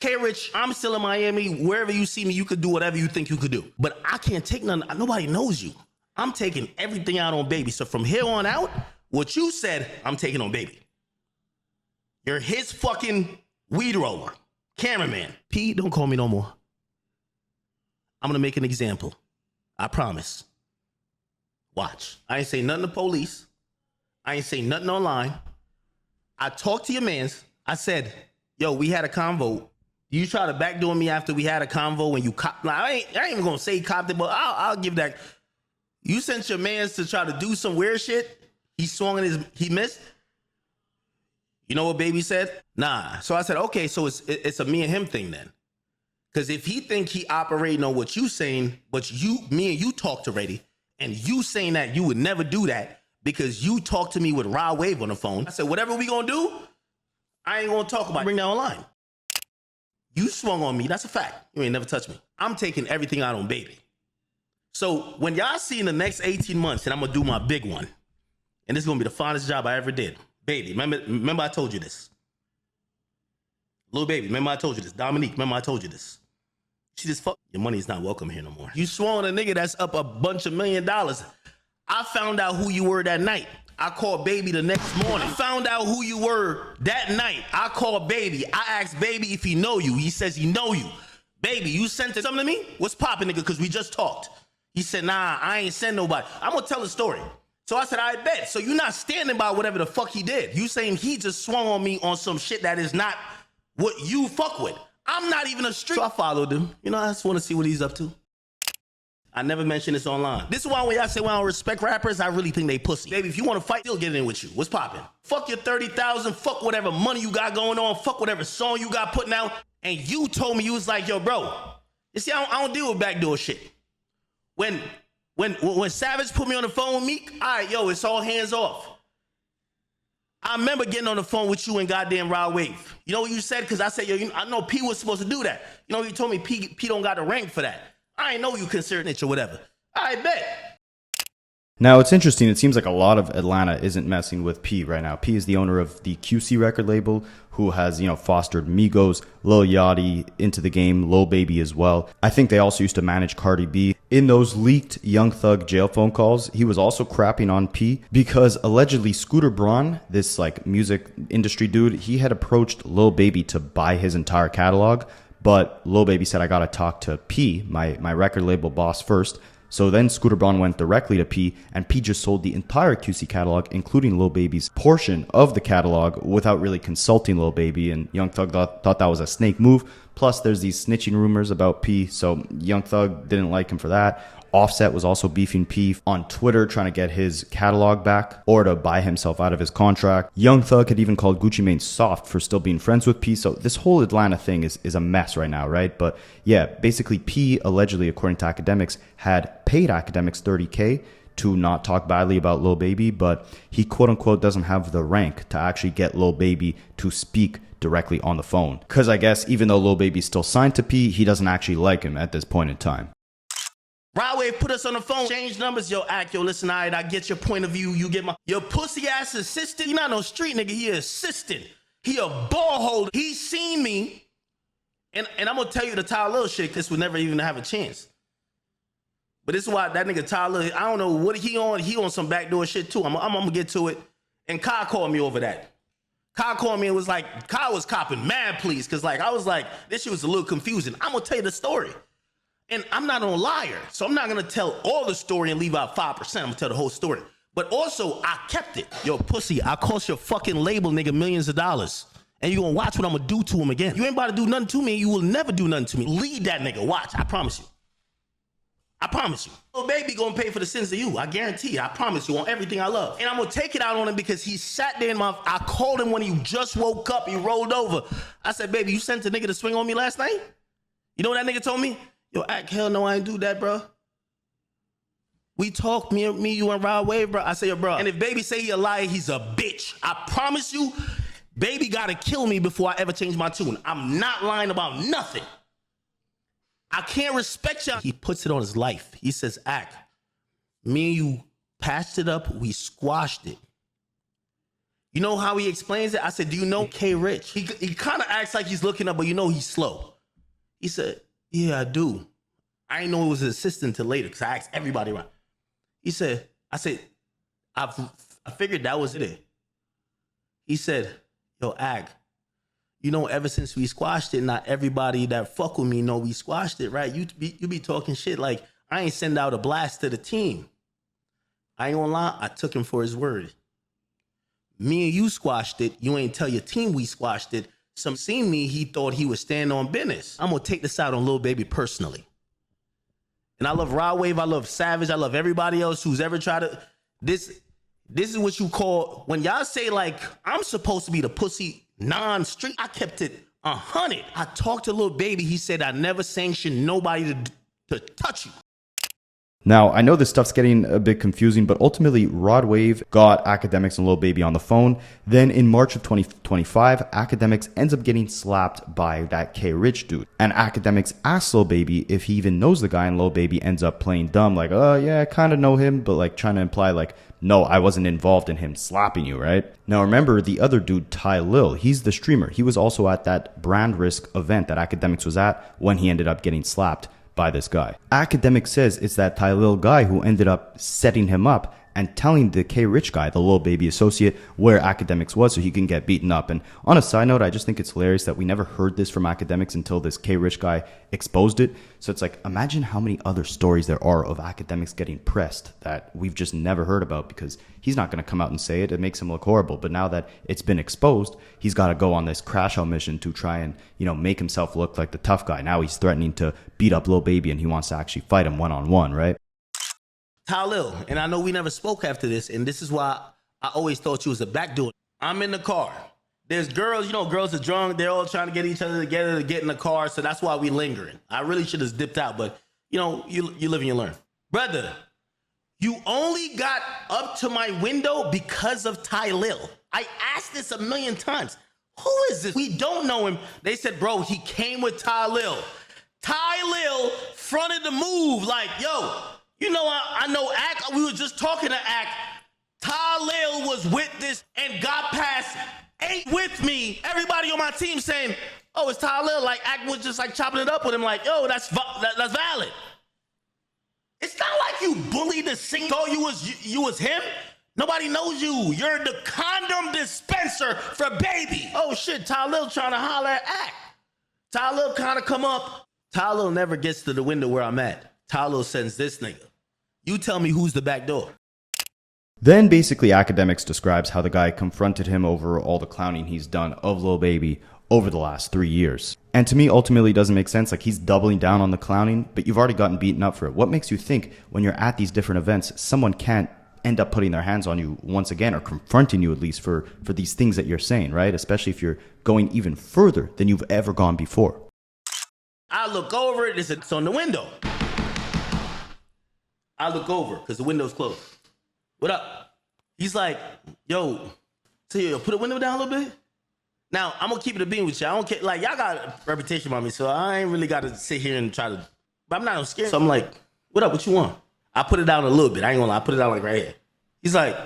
B: Ricch, I'm still in Miami. Wherever you see me, you could do whatever you think you could do. But I can't take none. Nobody knows you. I'm taking everything out on Baby. So from here on out, what you said, I'm taking on Baby. You're his fucking weed roller. Cameraman. P, don't call me no more. I'm going to make an example. I promise. Watch. I ain't say nothing to police. I ain't say nothing online. I talked to your mans. I said, yo, we had a convo. You try to backdoor me after we had a convo when you cop. Nah, I ain't even gonna say copped it, but I'll give that. You sent your mans to try to do some weird shit. He swung and he missed. You know what Baby said? Nah. So I said, okay, so it's a me and him thing then. Because if he think he operating on what you saying, but me and you talked already, and you saying that you would never do that because you talked to me with Raw Wave on the phone. I said, whatever we gonna do, I ain't gonna talk about it. Bring that online. You swung on me. That's a fact. You ain't never touched me. I'm taking everything out on Baby. So when y'all see in the next 18 months, and I'm going to do my big one, and this is going to be the finest job I ever did. Baby, remember I told you this. Lil Baby, remember I told you this. Dominique, remember I told you this. See this fuck? Your money is not welcome here no more. You swung on a nigga that's up a bunch of $1 million. I found out who you were that night. I called Baby the next morning. I found out who you were that night. I called Baby. I asked Baby if he know you. He says he know you. Baby, you sent something to me? What's poppin', nigga? Because we just talked. He said, nah, I ain't send nobody. I'm going to tell the story. So I said, I bet. So you're not standing by whatever the fuck he did. You saying he just swung on me on some shit that is not what you fuck with. I'm not even a street. So I followed him. I just want to see what he's up to. I never mentioned this online. This is why when y'all say, well, I don't respect rappers, I really think they pussy. Baby, if you want to fight, still get in with you. What's poppin'? Fuck your 30,000, fuck whatever money you got going on, fuck whatever song you got putting out. And you told me, you was like, yo, bro, you see, I don't deal with backdoor shit. When Savage put me on the phone with Meek, all right, yo, it's all hands off. I remember getting on the phone with you and goddamn Raw Wave. You know what you said? Because I said, yo, I know P was supposed to do that. You told me P don't got the rank for that. I ain't know you considered it or whatever. I bet.
D: Now, it's interesting. It seems like a lot of Atlanta isn't messing with P right now. P is the owner of the QC record label who has, fostered Migos, Lil Yachty into the game, Lil Baby as well. I think they also used to manage Cardi B. In those leaked Young Thug jail phone calls, he was also crapping on P because allegedly Scooter Braun, this music industry dude, he had approached Lil Baby to buy his entire catalog. But Lil Baby said, I gotta talk to P, my record label boss, first. So then Scooter Braun went directly to P, and P just sold the entire QC catalog, including Lil Baby's portion of the catalog, without really consulting Lil Baby. And Young Thug thought that was a snake move. Plus, there's these snitching rumors about P, so Young Thug didn't like him for that. Offset was also beefing P on Twitter, trying to get his catalog back or to buy himself out of his contract. Young Thug had even called Gucci Mane soft for still being friends with P. So this whole Atlanta thing is a mess right now, right? But yeah, basically P, allegedly, according to Akademiks, had paid Akademiks $30K to not talk badly about Lil Baby, but he quote-unquote doesn't have the rank to actually get Lil Baby to speak directly on the phone. Because I guess even though Lil Baby's still signed to P, he doesn't actually like him at this point in time.
B: Raw Wave put us on the phone, change numbers, yo, listen, all right, I get your point of view, you get your pussy ass assistant, he not no street nigga, he an assistant, he a ball holder, he seen me, and I'm gonna tell you the Tyler Lil shit, this would never even have a chance. But this is why that nigga Tyler, I don't know what he on some backdoor shit too, I'm gonna get to it, and Kai called me over that. Kai called me and was like, Kai was copping mad please, cause I was like, this shit was a little confusing, I'm gonna tell you the story. And I'm not a liar, so I'm not gonna tell all the story and leave out 5%. I'm gonna tell the whole story. But also, I kept it. Yo, pussy, I cost your fucking label, nigga, millions of dollars. And you gonna watch what I'm gonna do to him again. You ain't about to do nothing to me, and you will never do nothing to me. Lead that nigga, watch, I promise you. I promise you. Little baby gonna pay for the sins of you. I guarantee you. I promise you on everything I love. And I'm gonna take it out on him because he sat there in my... I called him when he just woke up. He rolled over. I said, baby, you sent a nigga to swing on me last night? You know what that nigga told me? Yo, Act, hell no, I ain't do that, bro. We talked, me, you and Rod Wave, bro. I say, yo, bro. And if baby say he a liar, he's a bitch. I promise you, baby gotta kill me before I ever change my tune. I'm not lying about nothing. I can't respect y'all. He puts it on his life. He says, Act, me and you patched it up. We squashed it. You know how he explains it? I said, do you know K Ricch? He kind of acts like he's looking up, but you know he's slow. He said, yeah, I do. I didn't know it was his assistant till later because I asked everybody around. He said, I figured that was it. He said, yo, Act, you know, ever since we squashed it, not everybody that fuck with me know we squashed it, right? You be talking shit like, I ain't send out a blast to the team. I ain't gonna lie, I took him for his word. Me and you squashed it. You ain't tell your team we squashed it. Some seen me, he thought he was standing on business. I'm gonna take this out on Lil Baby personally. And I love Rod Wave, I love Savage, I love everybody else who's ever tried to... This is what you call... When y'all say like, I'm supposed to be the pussy non-street, I kept it 100. I talked to Lil Baby, he said I never sanctioned nobody to touch you.
D: Now, I know this stuff's getting a bit confusing, but ultimately, Rod Wave got Akademiks and Lil Baby on the phone. Then in March of 2025, Akademiks ends up getting slapped by that K Ricch dude. And Akademiks asks Lil Baby if he even knows the guy, and Lil Baby ends up playing dumb, like, oh yeah, I kind of know him, but like trying to imply like, no, I wasn't involved in him slapping you, right? Now remember, the other dude, Ty Lil, he's the streamer. He was also at that brand risk event that Akademiks was at when he ended up getting slapped by this guy. Akademiks says it's that Ty Lil guy who ended up setting him up and telling the K Ricch guy, the Lil Baby associate, where Akademiks was so he can get beaten up. And on a side note, I just think it's hilarious that we never heard this from Akademiks until this K Ricch guy exposed it. So it's like, imagine how many other stories there are of Akademiks getting pressed that we've just never heard about because he's not going to come out and say it. It makes him look horrible. But now that it's been exposed, he's got to go on this crash out mission to try and, you know, make himself look like the tough guy. Now he's threatening to beat up Lil Baby and he wants to actually fight him one-on-one, right?
B: Ty Lil, and I know we never spoke after this, and this is why I always thought you was a backdoor. I'm in the car. There's girls, you know, girls are drunk. They're all trying to get each other together to get in the car, so that's why we lingering. I really should have dipped out, but, you know, you live and you learn. Brother, you only got up to my window because of Ty Lil. I asked this a million times. Who is this? We don't know him. They said, bro, he came with Ty Lil. Ty Lil fronted the move like, yo, you know, I know Act, we were just talking to Act. Ty Lil was with this and got past 8 with me. Everybody on my team saying, oh, it's Ty Lil. Like, Act was just like chopping it up with him like, yo, that's valid. It's not like you bullied the singer. Thought you was him. Nobody knows you. You're the condom dispenser for Baby. Oh shit, Ty Lil trying to holler at Act. Ty Lil kind of come up. Ty Lil never gets to the window where I'm at. Ty Lil sends this nigga. You tell me who's the back door.
D: Then basically Akademiks describes how the guy confronted him over all the clowning he's done of Lil Baby over the last 3 years. And to me, ultimately, it doesn't make sense. Like, he's doubling down on the clowning, but you've already gotten beaten up for it. What makes you think when you're at these different events, someone can't end up putting their hands on you once again, or confronting you at least for these things that you're saying, right? Especially if you're going even further than you've ever gone before.
B: I look over it, it's on the window. I look over because the window's closed. What up? He's like, yo, put the window down a little bit. Now, I'm going to keep it a beam with you. I don't care. Like, y'all got a reputation about me, so I ain't really got to sit here and try to, but I'm not scared. So I'm like, what up? What you want? I put it down a little bit. I ain't gonna lie. I put it down like right here. He's like,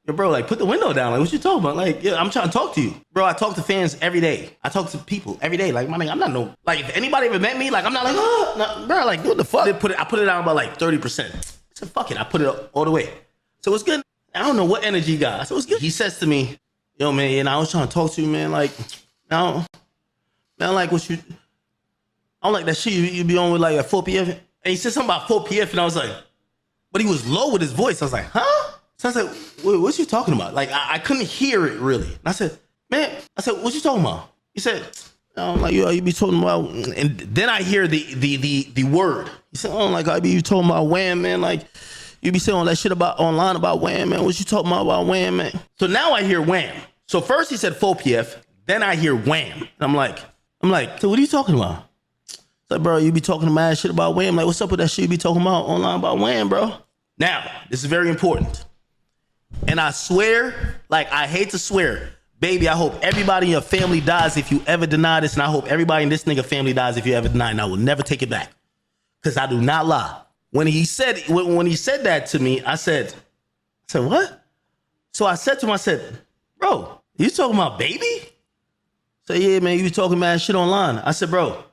B: yo, bro, like, put the window down. Like, what you talking about? Like, yeah, I'm trying to talk to you. Bro, I talk to fans every day. I talk to people every day. Like, my nigga, I'm not no, like, if anybody ever met me, like, I'm not like, oh, no, bro, like, what the fuck? I put it down about like 30%. I said, fuck it. I put it all the way. So it's good. I don't know what energy he got. So it's good. He says to me, yo, man, I was trying to talk to you, man. Like, I don't like what you, I don't like that shit you be on with like at 4 p.m. And he said something about 4 p.m. and I was like, but he was low with his voice. I was like, huh? So I said, what you talking about? Like, I couldn't hear it really. And I said, man, what you talking about? He said, I'm like, yo, you be talking about, and then I hear the word. He said, oh, like, I be you talking about Wham, man. Like, you be saying all that shit about online about Wham, man. What you talking about Wham, man? So now I hear Wham. So first he said 4PF, then I hear Wham. And I'm like, so what are you talking about? It's like, bro, you be talking mad shit about Wham. Like, what's up with that shit you be talking about online about Wham, bro? Now, this is very important. And I swear, like, I hate to swear, baby, I hope everybody in your family dies if you ever deny this, and I hope everybody in this nigga family dies if you ever deny it, and I will never take it back. Because I do not lie. When he said that to me, I said, what? So I said to him, I said, bro, you talking about baby? So yeah, man, you be talking mad shit online. I said, bro,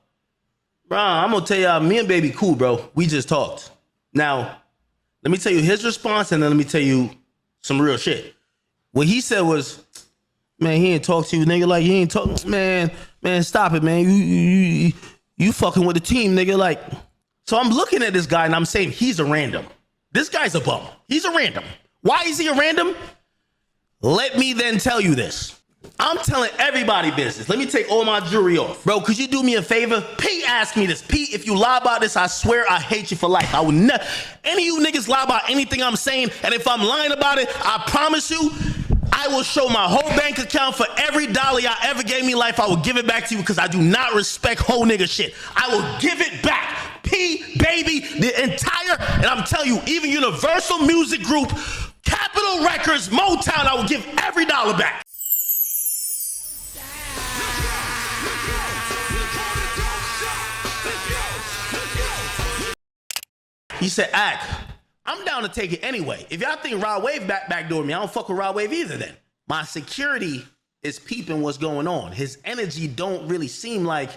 B: I'm gonna tell y'all, me and baby cool, bro. We just talked. Now, let me tell you his response, and then let me tell you some real shit. What he said was, man, he ain't talk to you, nigga. Like, he ain't talking, man, stop it, man. You fucking with the team, nigga. Like, so I'm looking at this guy and I'm saying he's a random. This guy's a bum. He's a random. Why is he a random? Let me then tell you this. I'm telling everybody business. Let me take all my jewelry off. Bro, could you do me a favor? P asked me this. P, if you lie about this, I swear I hate you for life. I would never, any of you niggas lie about anything I'm saying, and if I'm lying about it, I promise you, I will show my whole bank account for every dollar y'all ever gave me in life. I will give it back to you because I do not respect whole nigga shit. I will give it back. P, baby, the entire, and I'm telling you, even Universal Music Group, Capitol Records, Motown, I will give every dollar back. He said, I'm down to take it anyway. If y'all think Rod Wave backdoor me, I don't fuck with Rod Wave either then. My security is peeping what's going on. His energy don't really seem like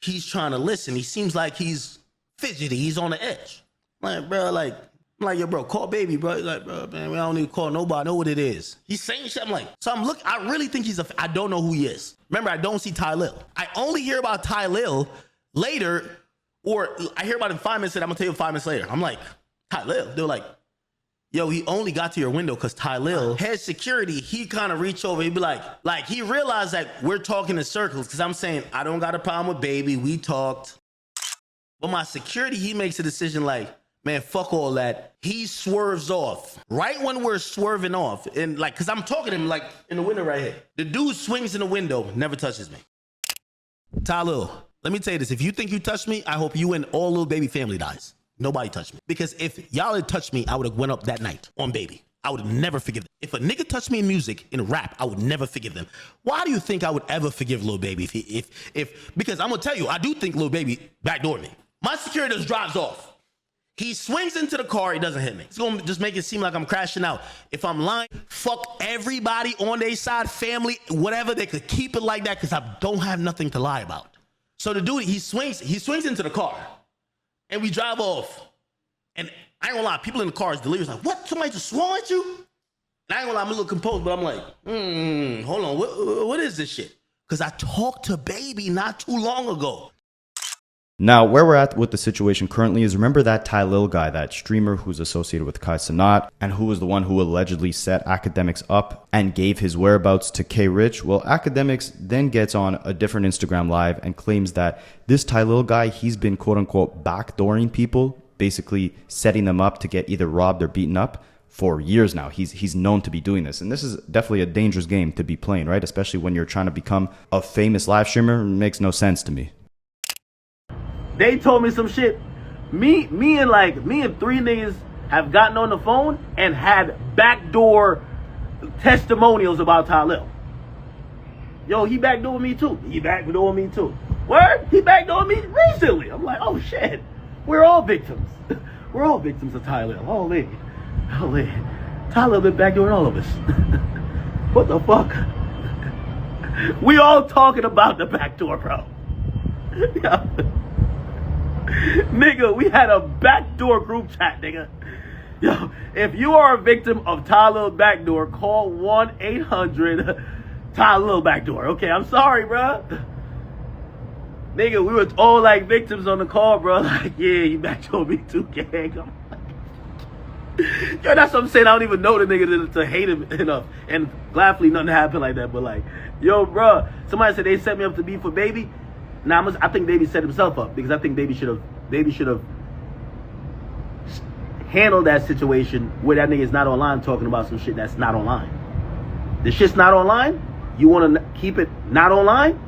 B: he's trying to listen. He seems like he's fidgety. He's on the edge. Like, bro, I'm like, yo, bro, call baby, bro. He's like, bro, man, we don't need to call nobody. I know what it is. He's saying shit. I'm like, so I'm looking, I really think I don't know who he is. Remember, I don't see Ty Lil. I only hear about Ty Lil later, or I hear about him 5 minutes later. I'm gonna tell you 5 minutes later. I'm like, Ty Lil. They're like, yo, he only got to your window because Ty Lil, head security, he kind of reach over. He'd be like he realized that we're talking in circles because I'm saying, I don't got a problem with baby. We talked. But my security, he makes a decision like, man, fuck all that. He swerves off. Right when we're swerving off, and like, because I'm talking to him like in the window right here. The dude swings in the window, never touches me. Ty Lil, let me tell you this. If you think you touched me, I hope you and all little baby family dies. Nobody touched me. Because if y'all had touched me, I would have went up that night on baby. I would never forgive them. If a nigga touched me in music, in rap, I would never forgive them. Why do you think I would ever forgive Lil Baby? Because I'm gonna tell you, I do think Lil Baby backdoored me. My security just drives off. He swings into the car, he doesn't hit me. It's gonna just make it seem like I'm crashing out. If I'm lying, fuck everybody on their side, family, whatever, they could keep it like that because I don't have nothing to lie about. So the dude, he swings into the car. And we drive off. And I ain't gonna lie, people in the car is delirious. Like, what? Somebody just swung at you? And I ain't gonna lie, I'm a little composed, but I'm like, hold on, what is this shit? Because I talked to baby not too long ago.
D: Now, where we're at with the situation currently is, remember that Ty Lil guy, that streamer who's associated with Kai Cenat, and who was the one who allegedly set Akademiks up and gave his whereabouts to Ricch? Well, Akademiks then gets on a different Instagram live and claims that this Ty Lil guy, he's been quote-unquote backdooring people, basically setting them up to get either robbed or beaten up for years now. He's known to be doing this. And this is definitely a dangerous game to be playing, right? Especially when you're trying to become a famous live streamer. It makes no sense to me.
C: They told me some shit. Me and three niggas have gotten on the phone and had backdoor testimonials about Ty Lil. Yo, he backdoored me too. He backdoored me too. Word? He backdoored me recently. I'm like, oh shit. We're all victims. We're all victims of Ty Lil. Holy. Ty Lil been backdooring all of us. What the fuck? We all talking about the backdoor, bro. Nigga, we had a backdoor group chat, nigga. Yo, if you are a victim of Ty Lil backdoor, call 1-800-Ty Lil backdoor. Okay, I'm sorry, bro. Nigga, we were all like victims on the call, bro. Like, yeah, you backdoored me too, gang. Yo, that's what I'm saying. I don't even know the nigga to hate him enough. And gladly nothing happened like that. But like, yo, bro, somebody said they set me up to be for baby.
B: Now I think Baby set himself up because I think Baby should have handled that situation where that nigga is not online talking about some shit that's not online. The shit's not online. You want to keep it not online,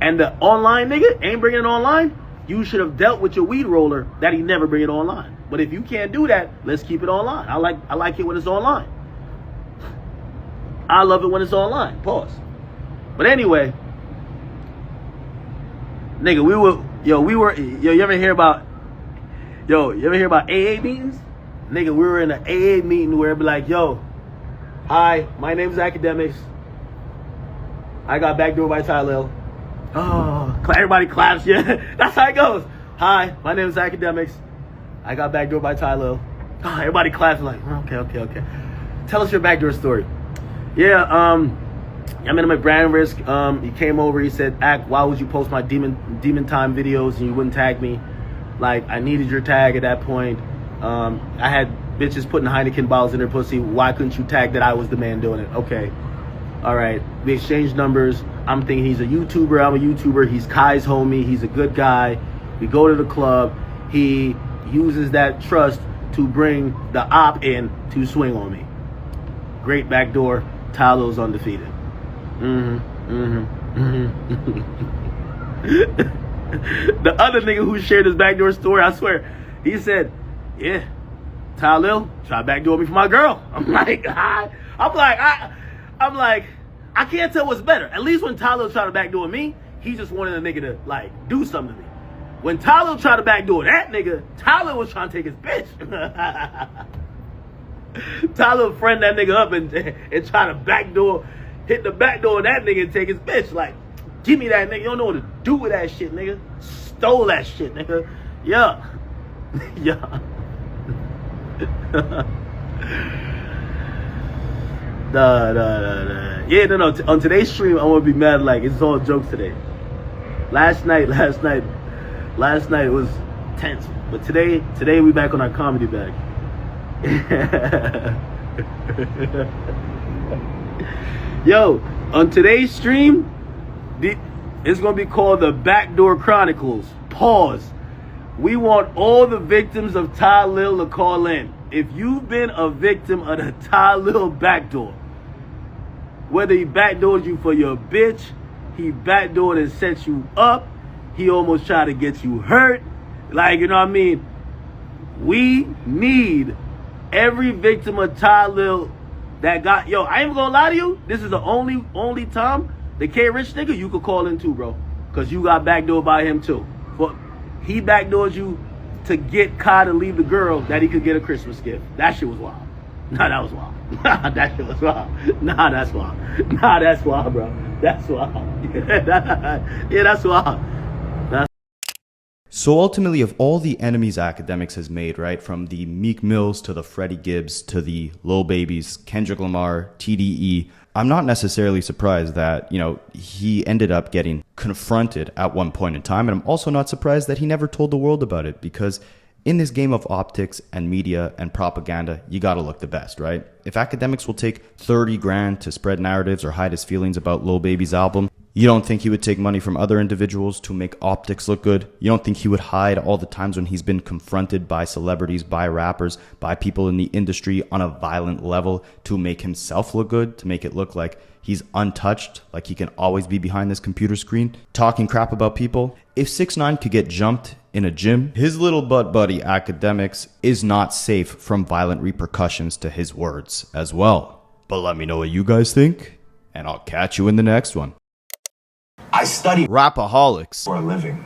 B: and the online nigga ain't bringing it online. You should have dealt with your weed roller that he never bring it online. But if you can't do that, let's keep it online. I like it when it's online. I love it when it's online. Pause. But anyway, nigga, you ever hear about AA meetings? Nigga, we were in an AA meeting where it'd be like, yo, hi, my name's Akademiks. I got backdoored by Ty Lil. Oh, everybody claps, yeah. That's how it goes. Hi, my name is Akademiks. I got backdoored by Ty Lil. Oh, everybody claps like, okay. Tell us your backdoor story. Yeah, I met him at Brand Risk. He came over, he said, Ak, why would you post my demon time videos and you wouldn't tag me? Like, I needed your tag at that point. I had bitches putting Heineken bottles in their pussy. Why couldn't you tag that I was the man doing it? Okay. All right. We exchanged numbers. I'm thinking he's a YouTuber. I'm a YouTuber. He's Kai's homie. He's a good guy. We go to the club. He uses that trust to bring the op in to swing on me. Great backdoor. Tyler's undefeated. The other nigga who shared his backdoor story, I swear, he said, yeah, Ty Lil tried to backdoor me for my girl. I'm like, I can't tell what's better. At least when Ty Lil tried to backdoor me, he just wanted a nigga to, like, do something to me. When Ty Lil tried to backdoor that nigga, Ty Lil was trying to take his bitch. Ty Lil friend that nigga up and try to hit the backdoor of that nigga and take his bitch. Like, give me that nigga. You don't know what to do with that shit, nigga. Stole that shit, nigga. Yeah. Yeah. Nah. Yeah, no. On today's stream, I'm gonna be mad. Like, it's all jokes today. Last night was tense. But today we back on our comedy bag. Yo, on today's stream, it's gonna be called the Backdoor Chronicles. Pause. We want all the victims of Ty Lil to call in. If you've been a victim of the Ty Lil backdoor, whether he backdoored you for your bitch, he backdoored and set you up, he almost tried to get you hurt, like, you know what I mean? We need every victim of Ty Lil that got, yo, I ain't gonna lie to you, this is the only time the K-Rich nigga you could call in too, bro. Cause you got backdoored by him too. But he backdoored you to get Kai to leave the girl that he could get a Christmas gift. That shit was wild. Nah, that was wild. Nah, that shit was wild. Nah, that's wild. Nah, that's wild, bro. That's wild. Yeah, that's wild.
D: So ultimately, of all the enemies Akademiks has made, right, from the Meek Mills to the Freddie Gibbs to the Lil Babies, Kendrick Lamar, TDE, I'm not necessarily surprised that, you know, he ended up getting confronted at one point in time. And I'm also not surprised that he never told the world about it, because in this game of optics and media and propaganda, you gotta look the best, right? If Akademiks will take 30 grand to spread narratives or hide his feelings about Lil Baby's album, you don't think he would take money from other individuals to make optics look good? You don't think he would hide all the times when he's been confronted by celebrities, by rappers, by people in the industry on a violent level to make himself look good, to make it look like he's untouched, like he can always be behind this computer screen, talking crap about people? If 6ix9ine could get jumped in a gym, his little butt buddy Akademiks is not safe from violent repercussions to his words as well. But let me know what you guys think, and I'll catch you in the next one.
E: I study
D: Rapaholics
E: for a living.